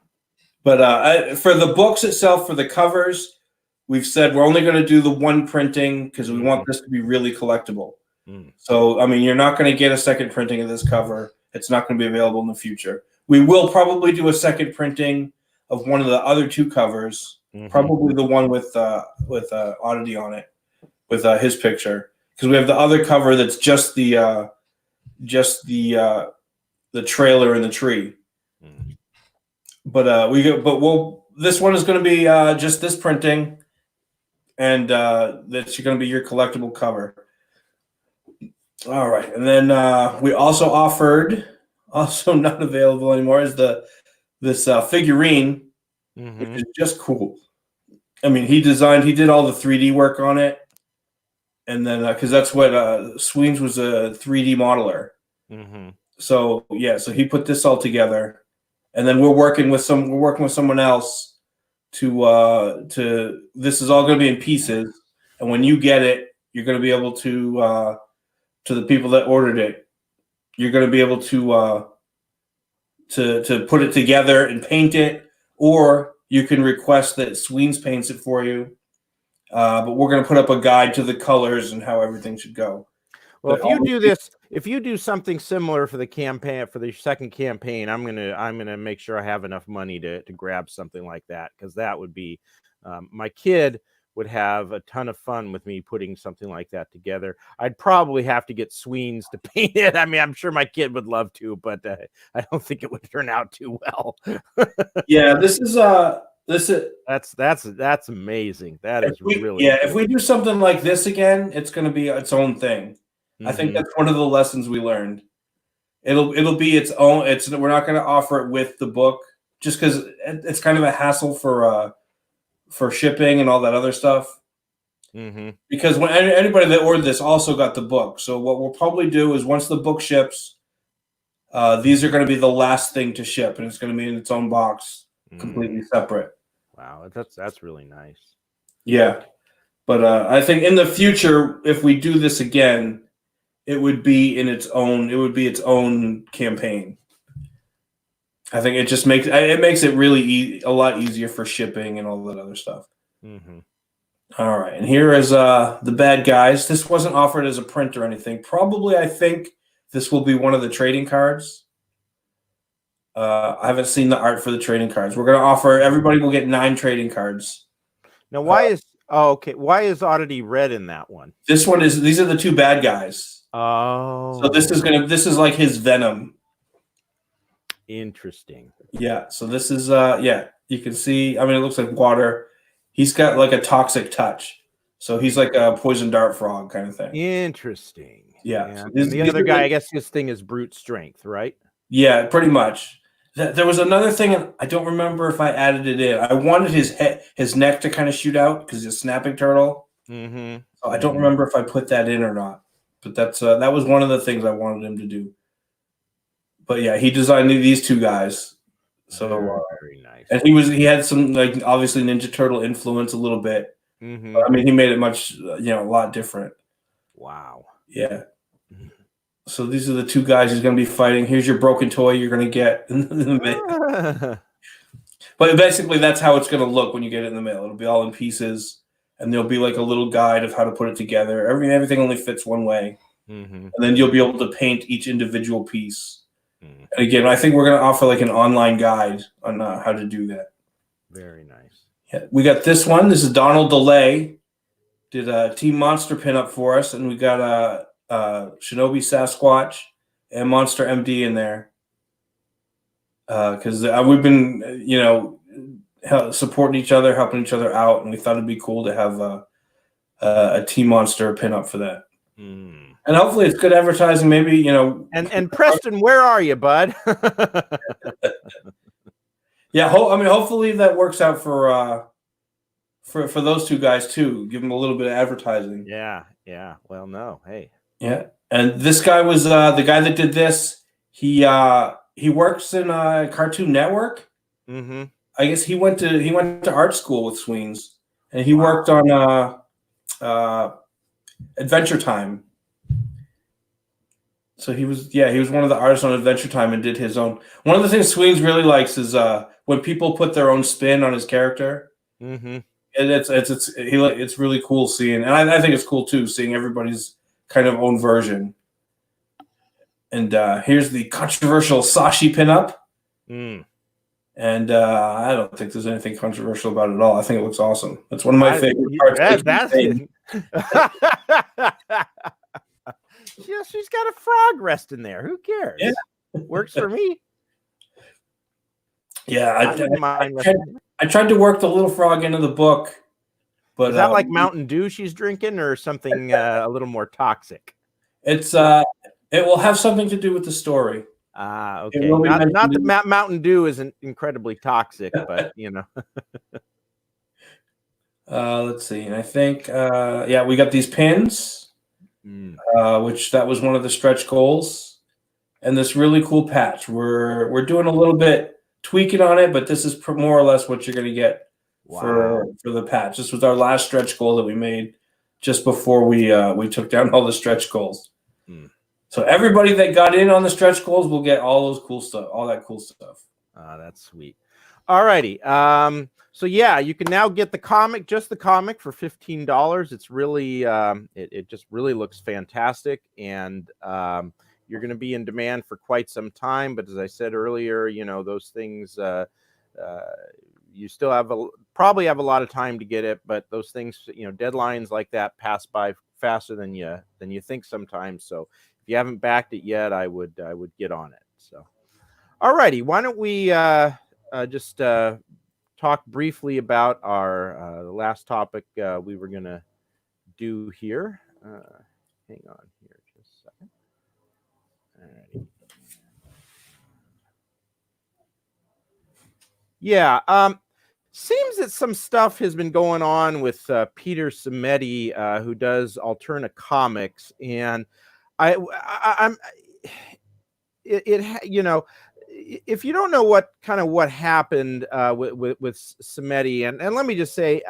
But for the books itself, for the covers, we've said we're only going to do the one printing because we want this to be really collectible. So I mean, you're not going to get a second printing of this cover. It's not going to be available in the future. We will probably do a second printing of one of the other two covers, probably the one with Oddity on it, with his picture, because we have the other cover that's just the trailer and the tree. But this one is going to be just this printing, and that's going to be your collectible cover. All right, and then we also offered, also not available anymore, is this figurine, which is just cool. I mean, he did all the 3D work on it. And then, because that's what Sweens was a 3D modeler. So yeah, so he put this all together, and then we're working with someone else to. This is all going to be in pieces, and when you get it, you're going to be able to the people that ordered it, you're going to be able to put it together and paint it, or you can request that Sweens paints it for you. But we're going to put up a guide to the colors and how everything should go. Well, if you do something similar for the campaign, for the second campaign, I'm gonna make sure I have enough money to grab something like that, because that would be my kid would have a ton of fun with me putting something like that together. I'd probably have to get Sweens to paint it. I mean, I'm sure my kid would love to, but I don't think it would turn out too well. Yeah, that's amazing. That is really cool. If we do something like this again, it's going to be its own thing. I think that's one of the lessons we learned. It'll be its own. We're not going to offer it with the book, just because it's kind of a hassle for shipping and all that other stuff. Because when anybody that ordered this also got the book, so what we'll probably do is once the book ships, these are going to be the last thing to ship, and it's going to be in its own box, completely separate. Wow, that's really nice. Yeah, but I think in the future, if we do this again, it would be its own campaign. I think it just makes it really a lot easier for shipping and all that other stuff. All right, and here is the bad guys. This wasn't offered as a print or anything. Probably, I think this will be one of the trading cards. I haven't seen the art for the trading cards. We're going to offer, everybody will get 9 trading cards. Now, why is Oddity red in that one? These are the two bad guys. Oh, so this is like his Venom. Interesting. Yeah. So this is you can see. I mean, it looks like water. He's got like a toxic touch, so he's like a poison dart frog kind of thing. Interesting. Yeah. And, So and the other guy, I guess his thing is brute strength, right? Yeah, pretty much. There was another thing, and I don't remember if I added it in. I wanted his neck to kind of shoot out because he's a snapping turtle. Mm-hmm. So I don't remember if I put that in or not. But that was one of the things I wanted him to do. But yeah, he designed these two guys. So very nice. and he had some like obviously Ninja Turtle influence a little bit. Mm-hmm. But, I mean, he made it much a lot different. Wow. Yeah. So these are the two guys he's going to be fighting. Here's your broken toy you're going to get in the mail. But basically, that's how it's going to look when you get it in the mail. It'll be all in pieces, and there'll be like a little guide of how to put it together. Everything only fits one way, and then you'll be able to paint each individual piece. And again, I think we're going to offer like an online guide on how to do that. Very nice. Yeah, we got this one. This is Donald DeLay. Did a Team Monster pinup for us, and we got a Shinobi Sasquatch and Monster MD in there because we've been supporting each other, helping each other out, and we thought it'd be cool to have a Team Monster pinup for that. And hopefully it's good advertising. Maybe And Preston, where are you, bud? Yeah, hopefully that works out for those two guys too. Give them a little bit of advertising. Yeah. Well, no, hey. Yeah, and this guy was the guy that did this. He works in Cartoon Network. Mm-hmm. I guess he went to art school with Sweens, and he worked on Adventure Time. So he was one of the artists on Adventure Time and did his own. One of the things Sweens really likes is when people put their own spin on his character. Mm-hmm. And it's really cool seeing, and I think it's cool too seeing everybody's kind of own version. And here's the controversial Sashi pinup. And I don't think there's anything controversial about it at all. I think it looks awesome. That's one of my favorite parts. Yeah, she's got a frog resting there. Who cares? Yeah. Works for me. Yeah, I tried to work the little frog into the book, but is that like Mountain Dew she's drinking, or something a little more toxic? It's it will have something to do with the story. Okay. Not that Mountain Dew isn't incredibly toxic, but let's see. And I think we got these pins, which that was one of the stretch goals, and this really cool patch. We're doing a little bit tweaking on it, but this is more or less what you're going to get for the patch. This was our last stretch goal that we made just before we took down all the stretch goals. So everybody that got in on the stretch goals will get all those cool stuff, all that cool stuff. That's sweet. All righty. So yeah, you can now get the comic, just the comic, for $15. It's really it just really looks fantastic, and you're going to be in demand for quite some time. But as I said earlier, those things you still probably have a lot of time to get it, but those things, deadlines like that pass by faster than you think sometimes. So if you haven't backed it yet, I would get on it. So, all righty, why don't we just talk briefly about our the last topic we were going to do here. Hang on here just a second. All righty. Yeah. Seems that some stuff has been going on with Peter Simeti, who does Alterna Comics, and if you don't know what happened with Simeti, and let me just say,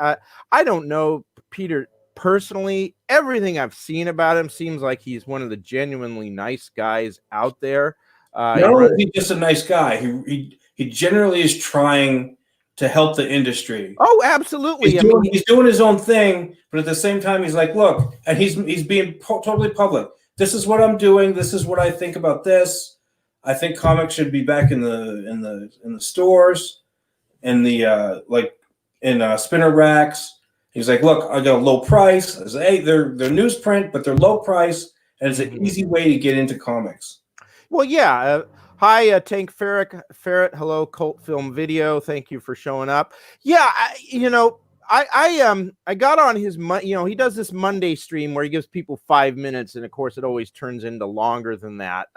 I don't know Peter personally. Everything I've seen about him seems like he's one of the genuinely nice guys out there. Not only is he just a nice guy, he generally is trying to help the industry. Oh, absolutely. He's doing his own thing, but at the same time, he's like, look, and he's being totally public. This is what I'm doing. This is what I think about this. I think comics should be back in the stores, in the spinner racks. He's like, look, I got a low price. I say, hey, they're newsprint, but they're low price, and it's an easy way to get into comics. Well, yeah. Hi, Tank Ferret. Hello, Cult Film Video. Thank you for showing up. Yeah, I got on his he does this Monday stream where he gives people 5 minutes, and of course it always turns into longer than that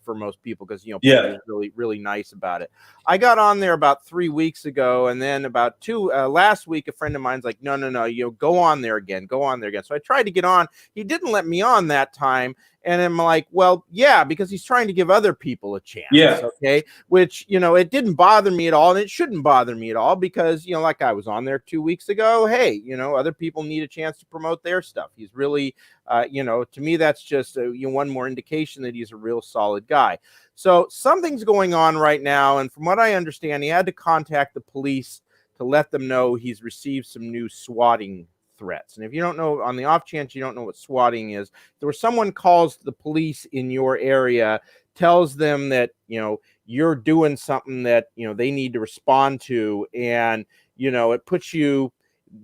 for most people because Peter's really nice about it. I got on there about 3 weeks ago, and then about last week a friend of mine's like, no, go on there again. So I tried to get on. He didn't let me on that time. And I'm like, well, yeah, because he's trying to give other people a chance. Yeah. Okay. Which, it didn't bother me at all. And it shouldn't bother me at all because, like I was on there 2 weeks ago. Hey, other people need a chance to promote their stuff. He's really, to me, that's just one more indication that he's a real solid guy. So something's going on right now. And from what I understand, he had to contact the police to let them know he's received some new swatting threats. And if you don't know, on the off chance you don't know what swatting is, there was someone calls the police in your area, tells them that you're doing something that they need to respond to, and it puts you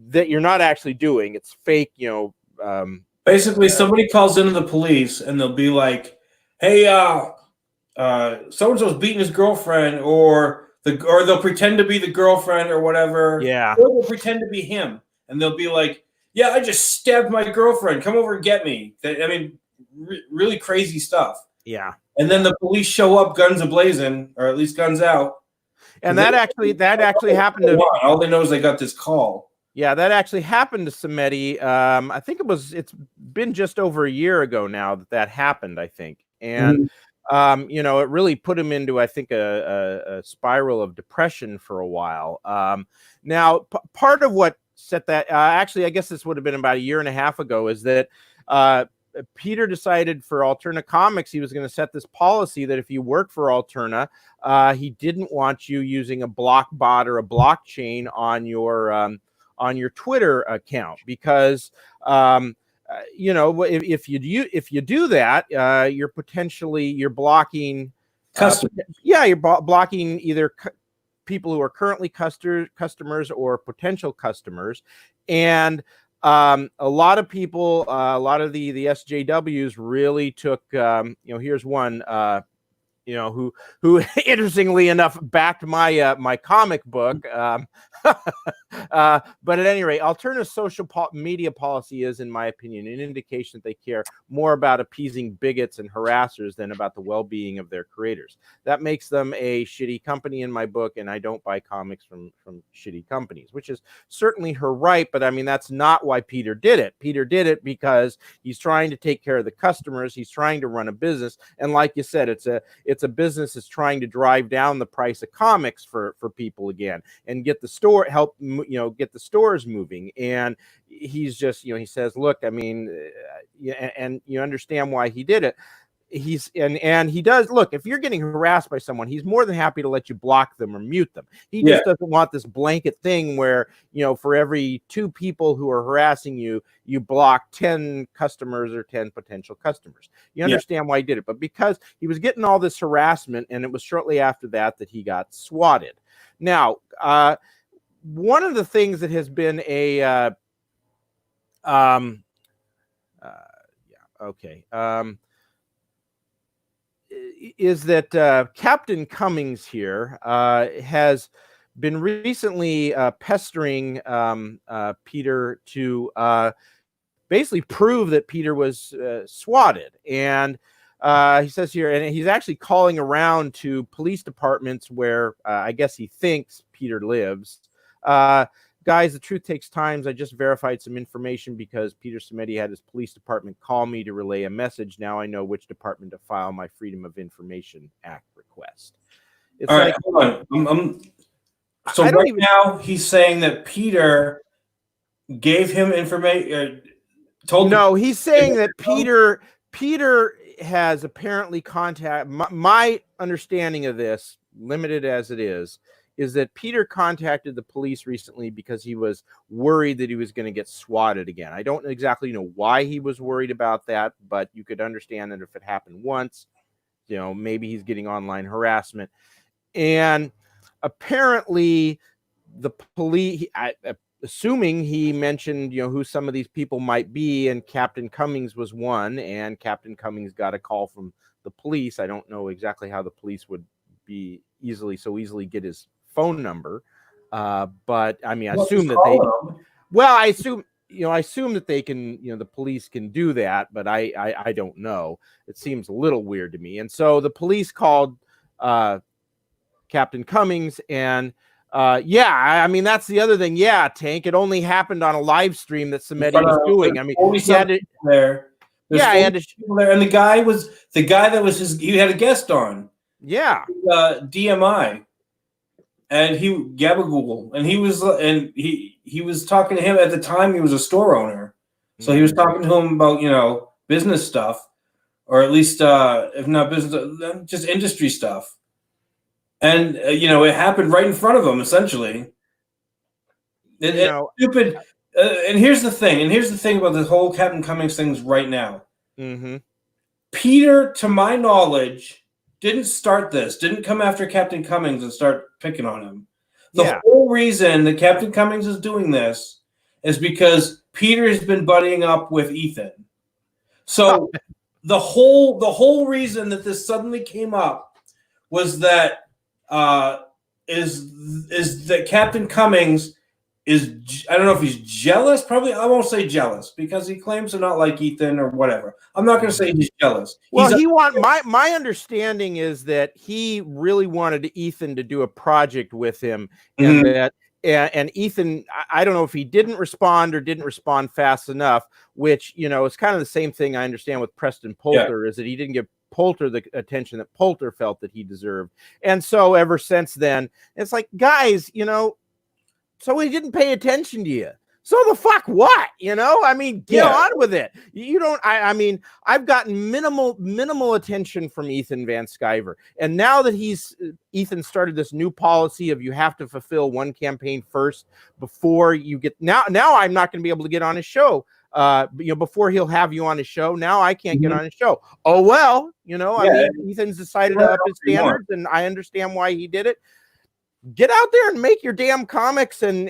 that you're not actually doing, it's fake. Basically, somebody calls into the police and they'll be like, hey, so-and-so's beating his girlfriend, or they'll pretend to be the girlfriend or whatever. Yeah. Or they'll pretend to be him, and they'll be like, yeah, I just stabbed my girlfriend. Come over and get me. Really crazy stuff. Yeah. And then the police show up, guns ablazing, or at least guns out. And that actually happened to. All they know is they got this call. Yeah, that actually happened to Samedi. I think it's been just over a year ago now that happened, I think. And it really put him into, I think, a spiral of depression for a while. Now, part of what set that, actually, I guess this would have been about a year and a half ago, is that Peter decided for Alterna Comics he was going to set this policy that if you work for Alterna, he didn't want you using a block bot or a blockchain on your Twitter account because if you do that, you're blocking customers. You're blocking either people who are currently customers or potential customers. And a lot of people, a lot of the SJWs really took, here's one, who interestingly enough backed my comic book. But at any rate, Alternative social media policy is, in my opinion, an indication that they care more about appeasing bigots and harassers than about the well-being of their creators. That makes them a shitty company in my book, and I don't buy comics from shitty companies, which is certainly her right. But I mean, that's not why Peter did it. Peter did it because he's trying to take care of the customers. He's trying to run a business, and like you said, it's a business that's trying to drive down the price of comics for people again and get the get the stores moving. And he's just, he says, look, I mean, and you understand why he did it. And he does, look, if you're getting harassed by someone, he's more than happy to let you block them or mute them. He just doesn't want this blanket thing where, for every 2 people who are harassing you, you block 10 customers or 10 potential customers. You understand why he did it. But because he was getting all this harassment, and it was shortly after that he got swatted. Now, one of the things that has been is that Captain Cummings here has been recently pestering Peter to basically prove that Peter was swatted. And he says here, and he's actually calling around to police departments where I guess he thinks Peter lives. Guys, the truth takes time. I just verified some information because Peter Samedi had his police department call me to relay a message. Now I know which department to file my Freedom of Information Act request. It's all right, hold on. So right now he's saying that Peter gave him information. He's saying that Peter has apparently contacted. My understanding of this, limited as it is that Peter contacted the police recently because he was worried that he was going to get swatted again. I don't exactly know why he was worried about that, but you could understand that if it happened once, maybe he's getting online harassment. And apparently the police, assuming he mentioned, who some of these people might be, and Captain Cummings was one, and Captain Cummings got a call from the police. I don't know exactly how the police would be so easily get his phone number. But I mean, I assume that I assume that they can, the police can do that, but I don't know. It seems a little weird to me. And so the police called Captain Cummings, and I mean, that's the other thing. Yeah, Tank, it only happened on a live stream that Samedi was doing. I mean, he had to, there. He had to, there, and the guy that was he had a guest on. Yeah. DMI. And he Gabagool, and he was talking to him at the time. He was a store owner, so he was talking to him about business stuff, or at least if not business, just industry stuff. And it happened right in front of him, essentially. It's stupid. And here's the thing about the whole Captain Cummings things right now. Mm-hmm. Peter, to my knowledge, didn't start this, didn't come after Captain Cummings and start picking on him. The whole reason that Captain Cummings is doing this is because Peter has been buddying up with Ethan. So the whole reason that this suddenly came up was that is that Captain Cummings is, I don't know if he's jealous. Probably, I won't say jealous because he claims to not like Ethan or whatever. I'm not going to say he's jealous. Well, my understanding is that he really wanted Ethan to do a project with him, and that and Ethan, I don't know if he didn't respond or didn't respond fast enough, which is kind of the same thing I understand with Preston Poulter, is that he didn't give Poulter the attention that Poulter felt that he deserved, and so ever since then, it's like, guys, so he didn't pay attention to you. So the fuck what? I mean, get on with it. You don't, I mean, I've gotten minimal attention from Ethan Van Sciver. And now that Ethan started this new policy of you have to fulfill one campaign first before you get, now I'm not going to be able to get on his show. Before he'll have you on his show. Now I can't get on his show. Oh, well, I mean, Ethan's decided to up his standards, and I understand why he did it. Get out there and make your damn comics and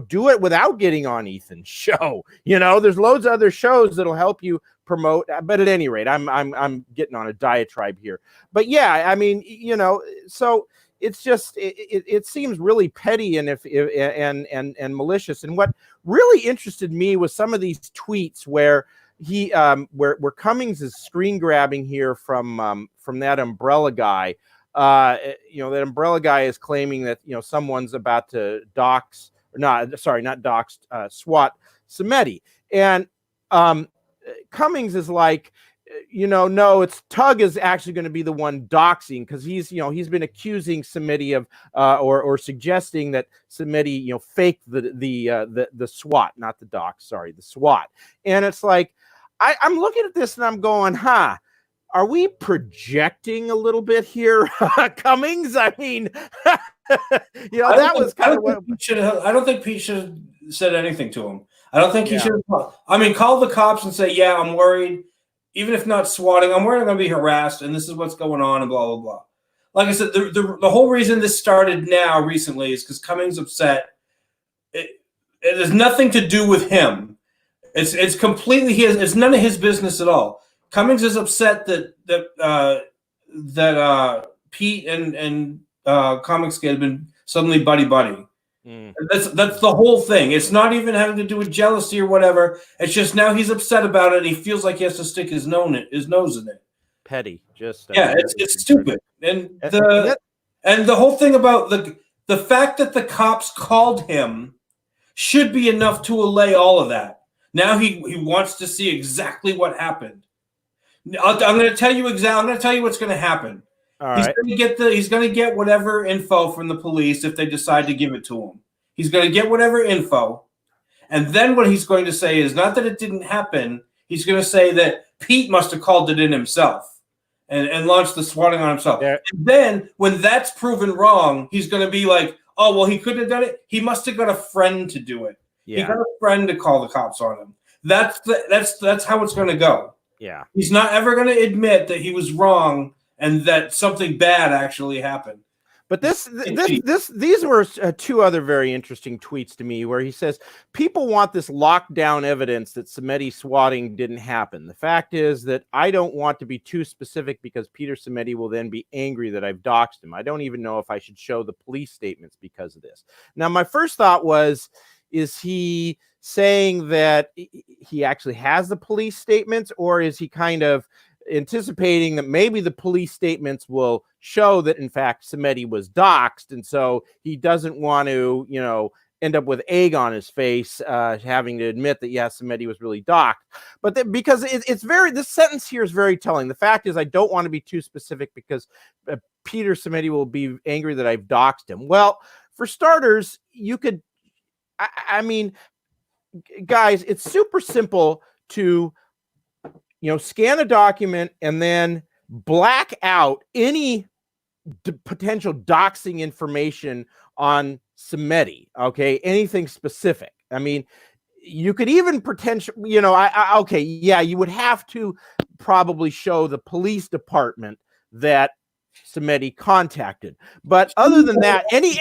do it without getting on Ethan's show. There's loads of other shows that'll help you promote. But at any rate, I'm getting on a diatribe here. But yeah, I mean, so it's just it seems really petty and and malicious. And what really interested me was some of these tweets where where Cummings is screen grabbing here from that umbrella guy. That umbrella guy is claiming that someone's about to SWAT Samedi, and Cummings is like, no, it's Tug is actually going to be the one doxing, because he's been accusing Samedi of or suggesting that Samedi faked the SWAT, not the dox, sorry, the SWAT, and it's like I'm looking at this and I'm going, are we projecting a little bit here, Cummings? I mean, that was kind of what I don't think Pete should have said anything to him. I don't think he should have. I mean, call the cops and say, yeah, I'm worried. Even if not swatting, I'm worried I'm going to be harassed, and this is what's going on, and blah, blah, blah. Like I said, the whole reason this started recently is because Cummings upset. It has nothing to do with him. It's completely his. It's none of his business at all. Cummings is upset that Pete and Comics Kid have been suddenly buddy. That's the whole thing. It's not even having to do with jealousy or whatever. It's just now he's upset about it. And he feels like he has to stick his nose in it. Petty, just it's stupid. And the whole thing about the fact that the cops called him should be enough to allay all of that. Now he wants to see exactly what happened. I'm going to tell you exactly. I'm going to tell you what's going to happen. He's going to get whatever info from the police if they decide to give it to him. He's going to get whatever info, and then what he's going to say is not that it didn't happen. He's going to say that Pete must have called it in himself and launched the swatting on himself. Yeah. And then when that's proven wrong, he's going to be like, "Oh well, he couldn't have done it. He must have got a friend to do it. Yeah. He got a friend to call the cops on him." That's how it's going to go. Yeah. He's not ever going to admit that he was wrong and that something bad actually happened. But these were two other very interesting tweets to me, where he says people want this lockdown evidence that Samedi swatting didn't happen. The fact is that I don't want to be too specific because Peter Samedi will then be angry that I've doxed him. I don't even know if I should show the police statements because of this. Now, my first thought was, is he saying that he actually has the police statements, or is he kind of anticipating that maybe the police statements will show that in fact Samedi was doxxed, and so he doesn't want to, end up with egg on his face, having to admit that yes, Samedi was really doxxed. But because this sentence here is very telling. The fact is, I don't want to be too specific because Peter Samedi will be angry that I've doxed him. Well, for starters, you could, I mean, guys, it's super simple to scan a document and then black out any potential doxing information on Samedi. Okay, anything specific. I mean, you could even potentially, okay, yeah, you would have to probably show the police department that Samedi contacted, but other than that, any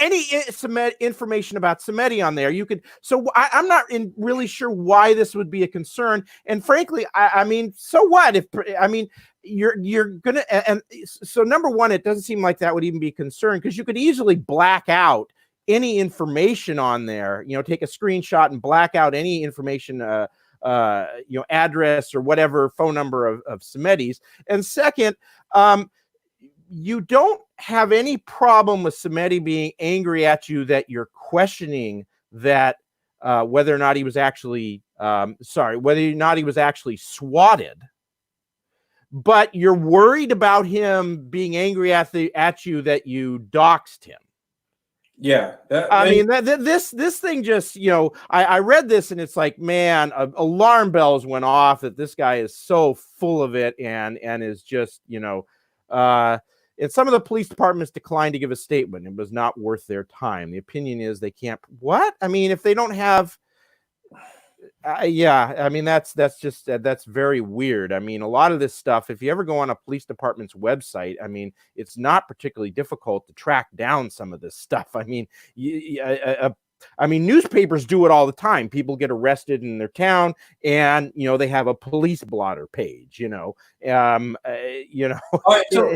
information about Samedi on there, you could. So I'm not really sure why this would be a concern. And frankly, I mean, so what if you're gonna? And so number one, it doesn't seem like that would even be a concern, because you could easily black out any information on there. Take a screenshot and black out any information. Address or whatever, phone number of Samedi's. And second, you don't have any problem with Samedi being angry at you that you're questioning that whether or not he was actually swatted, but you're worried about him being angry at you that you doxed him. Yeah, this thing just, I read this and it's like, man, alarm bells went off that this guy is so full of it and is just, and some of the police departments declined to give a statement. It was not worth their time. The opinion is they can't. What? I mean, if they don't have, I mean, that's very weird. I mean, a lot of this stuff, if you ever go on a police department's website, I mean, it's not particularly difficult to track down some of this stuff. I mean, newspapers do it all the time. People get arrested in their town, and they have a police blotter page. All right, so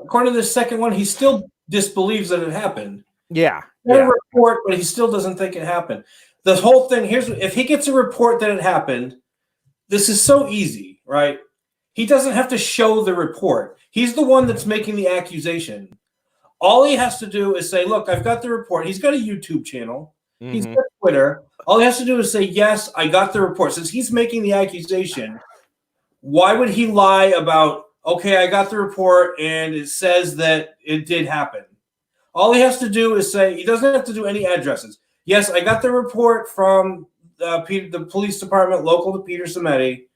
according to the second one, he still disbelieves that it happened. Yeah, a report, but he still doesn't think it happened. The whole thing if he gets a report that it happened, this is so easy, right? He doesn't have to show the report. He's the one that's making the accusation. All he has to do is say, look, I've got the report. He's got a YouTube channel. Mm-hmm. He's got Twitter. All he has to do is say, yes, I got the report. Since he's making the accusation, why would he lie about, okay, I got the report and it says that it did happen? All he has to do is say, he doesn't have to do any addresses. Yes, I got the report from the police department local to Peter Samedi.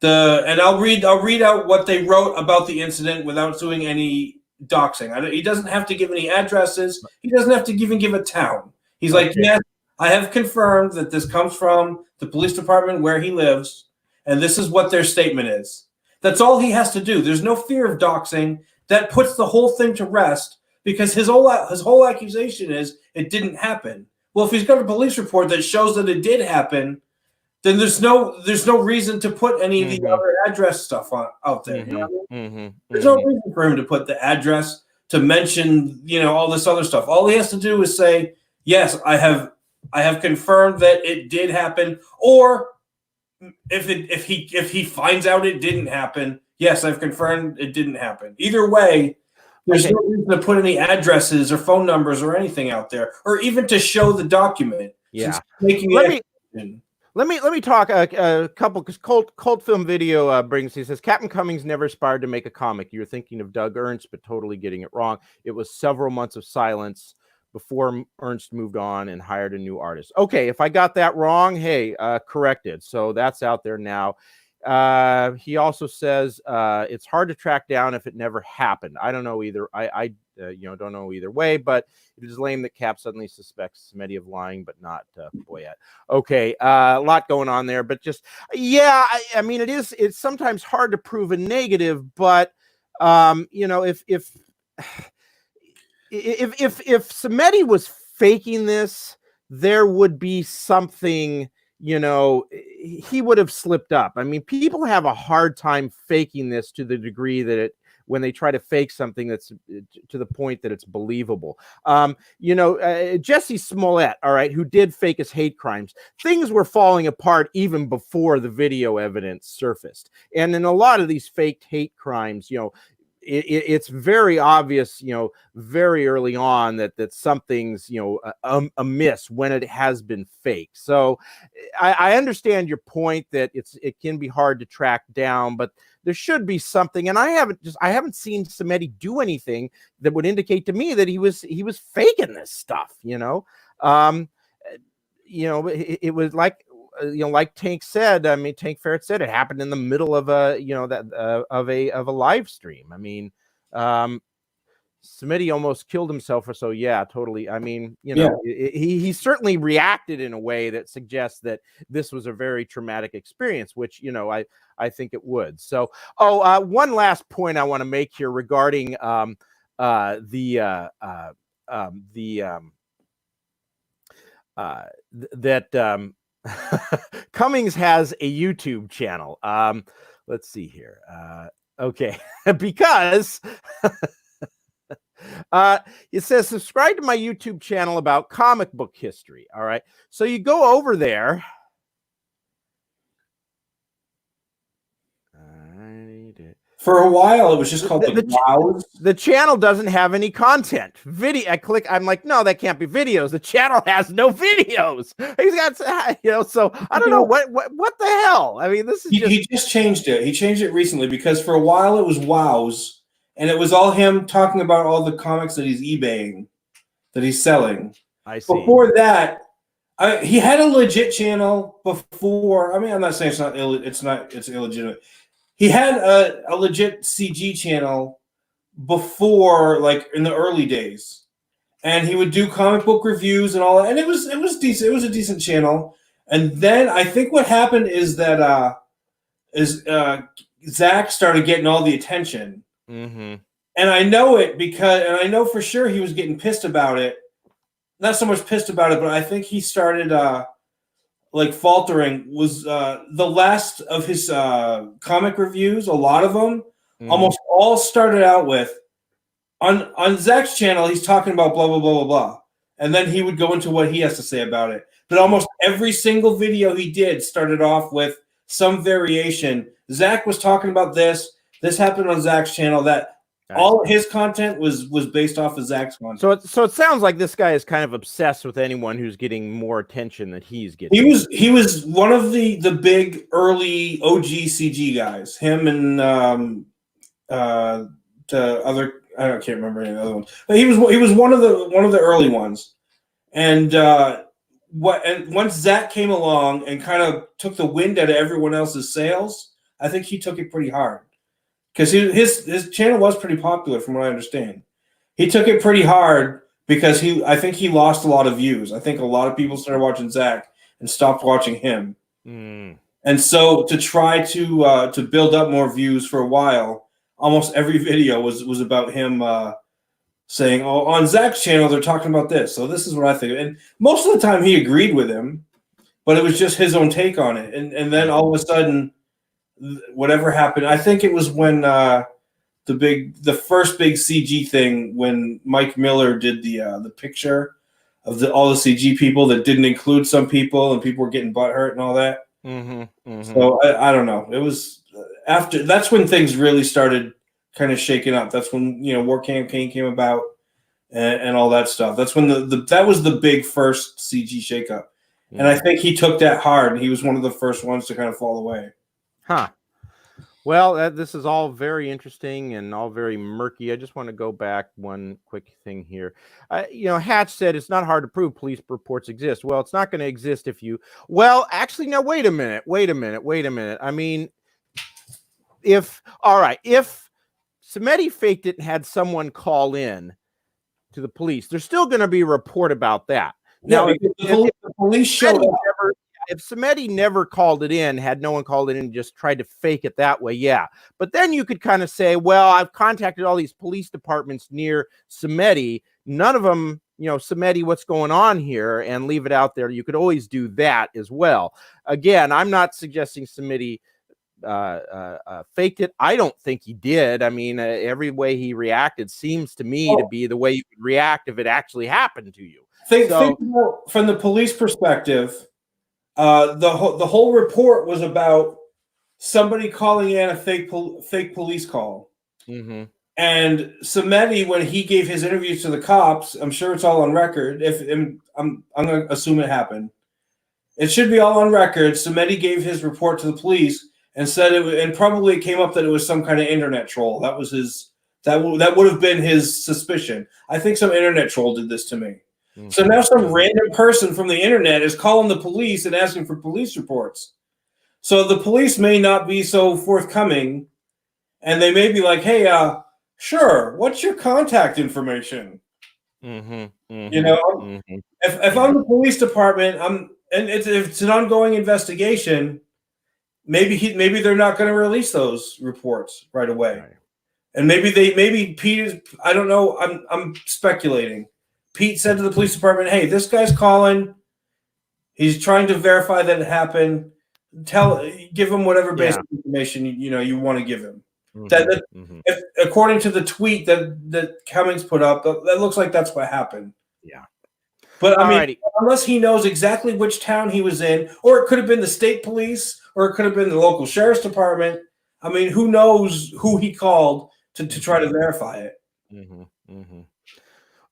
And I'll read out what they wrote about the incident without doing any doxing. He doesn't have to give any addresses. He doesn't have to even give a town. He's like, yes, I have confirmed that this comes from the police department where he lives, and this is what their statement is. That's all he has to do. There's no fear of doxing. That puts the whole thing to rest, because his whole accusation is it didn't happen. Well, if he's got a police report that shows that it did happen, then there's no reason to put any of the other address stuff out there. You know what I mean? There's no reason for him to put the address, to mention, all this other stuff. All he has to do is say, yes, I have confirmed that it did happen. Or if he finds out it didn't happen, yes, I've confirmed it didn't happen. Either way, there's no reason to put any addresses or phone numbers or anything out there, or even to show the document. Yeah. Let me talk a couple, because Cult Film Video he says, Captain Cummings never aspired to make a comic. You're thinking of Doug Ernst, but totally getting it wrong. It was several months of silence before Ernst moved on and hired a new artist. Okay, if I got that wrong, hey, corrected. So that's out there now. He also says it's hard to track down if it never happened. I don't know either. I don't know either way, but it is lame that Cap suddenly suspects Samedi of lying, but not Boyette. Okay, a lot going on there, but just, I mean, it's sometimes hard to prove a negative, but if if Samedi was faking this, there would be something, you know, he would have slipped up. I mean, people have a hard time faking this to the degree that when they try to fake something that's to the point that it's believable. You know, Jesse Smollett, all right, who did fake his hate crimes, things were falling apart even before the video evidence surfaced. And in a lot of these faked hate crimes, you know, it's very obvious, you know, very early on that something's, you know, amiss when it has been faked. So I understand your point that it can be hard to track down, but there should be something. And I haven't seen Samedi do anything that would indicate to me that he was faking this stuff. You know, it was like, you know, like Tank said. I mean, Tank Ferret said it happened in the middle of a, you know, of a live stream. I mean, Samedi almost killed himself or so. Yeah, totally. I mean, you know, he certainly reacted in a way that suggests that this was a very traumatic experience, which, you know, I think it would. So, one last point I want to make here regarding that Cummings has a YouTube channel. Let's see here. Okay, because it says subscribe to my YouTube channel about comic book history. All right, so you go over there. For a while, it was just called the channel doesn't have any content. I'm like, no, that can't be videos. The channel has no videos. He's got, you know, so I don't know what the hell. I mean, this is he just changed it. He changed it recently because for a while it was Wows, and it was all him talking about all the comics that he's eBaying, that he's selling. I see. Before that, he had a legit channel before. I mean, I'm not saying it's illegitimate. He had a legit CG channel before, like in the early days, and he would do comic book reviews and all that. And it was decent. It was a decent channel. And then I think what happened is that Zach started getting all the attention, and I know it and I know for sure he was getting pissed about it. Not so much pissed about it, but I think he started like faltering. Was the last of his comic reviews, a lot of them, almost all started out with on Zach's channel, he's talking about blah, blah, blah, blah, blah. And then he would go into what he has to say about it. But almost every single video he did started off with some variation. Zach was talking about this. This happened on Zach's channel. That all of his content was based off of Zach's content. So it sounds like this guy is kind of obsessed with anyone who's getting more attention than he's getting. He was one of the big early OG CG guys. Him and the other, I can't remember any of the other ones. But he was one of the early ones. And once Zach came along and kind of took the wind out of everyone else's sails, I think he took it pretty hard. Because his channel was pretty popular, from what I understand. He took it pretty hard because I think he lost a lot of views. I think a lot of people started watching Zach and stopped watching him. And so to try to build up more views for a while, almost every video was about him saying, "Oh, on Zach's channel they're talking about this, so this is what I think." And most of the time he agreed with him, but it was just his own take on it. And then all of a sudden, whatever happened, I think it was when the first big CG thing, when Mike Miller did the picture of all the CG people that didn't include some people, and people were getting butthurt and all that. So I don't know. It was after that's when things really started kind of shaking up. That's when War Campaign came about and all that stuff. That's when that was the big first CG shakeup, and I think he took that hard. And he was one of the first ones to kind of fall away. Huh. Well, this is all very interesting and all very murky. I just want to go back one quick thing here. Hatch said it's not hard to prove police reports exist. Well, it's not going to exist if you. Well, actually, no. Wait a minute. I mean, if Samedi faked it and had someone call in to the police, there's still going to be a report about that. Now, if the police showed up. If Samedi never called it in, had no one called it in and just tried to fake it that way, yeah. But then you could kind of say, well, I've contacted all these police departments near Samedi. none of them, Samedi, what's going on here, and leave it out there. You could always do that as well. Again, I'm not suggesting Samedi faked it. I don't think he did. I mean, every way he reacted seems to me to be the way you would react if it actually happened to you. Think about, from the police perspective, the whole report was about somebody calling in a fake police call. Mm-hmm. And Samedi, when he gave his interviews to the cops, I'm sure it's all on record. I'm going to assume it happened. It should be all on record. Samedi gave his report to the police and said and probably it came up that it was some kind of internet troll. That was his. That would have been his suspicion. I think some internet troll did this to me. Mm-hmm. So now some random person from the internet is calling the police and asking for police reports. So the police may not be so forthcoming, and they may be like, "Hey, sure, what's your contact information?" Mm-hmm. Mm-hmm. If I'm the police department, if it's an ongoing investigation, maybe they're not going to release those reports right away. Right. And maybe Pete, I don't know, I'm speculating. Pete said to the police department, "Hey, this guy's calling. He's trying to verify that it happened. Give him whatever basic information you want to give him." Mm-hmm. If, according to the tweet that Cummings put up, that looks like that's what happened. Yeah. But I mean, unless he knows exactly which town he was in, or it could have been the state police, or it could have been the local sheriff's department. I mean, who knows who he called to try to verify it. Mm-hmm. Mm-hmm.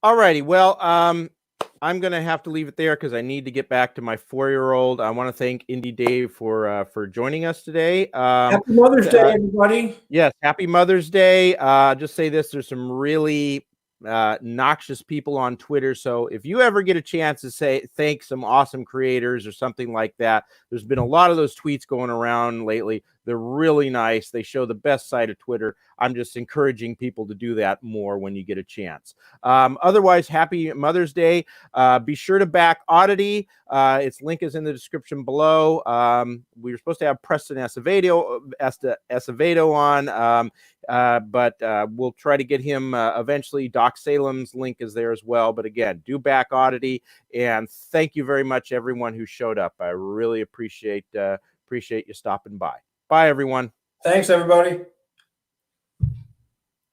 All righty. Well, I'm going to have to leave it there because I need to get back to my 4-year-old. I want to thank Indy Dave for joining us today. Happy Mother's Day, everybody. Yes, happy Mother's Day. Just say this, there's some really noxious people on Twitter. So if you ever get a chance to thank some awesome creators or something like that, there's been a lot of those tweets going around lately. They're really nice. They show the best side of Twitter. I'm just encouraging people to do that more when you get a chance. Otherwise, happy Mother's Day. Be sure to back Oddity. Its link is in the description below. We were supposed to have Preston Acevedo on, but we'll try to get him eventually. Doc Salem's link is there as well. But again, do back Oddity. And thank you very much, everyone who showed up. I really appreciate you stopping by. Bye, everyone. Thanks, everybody.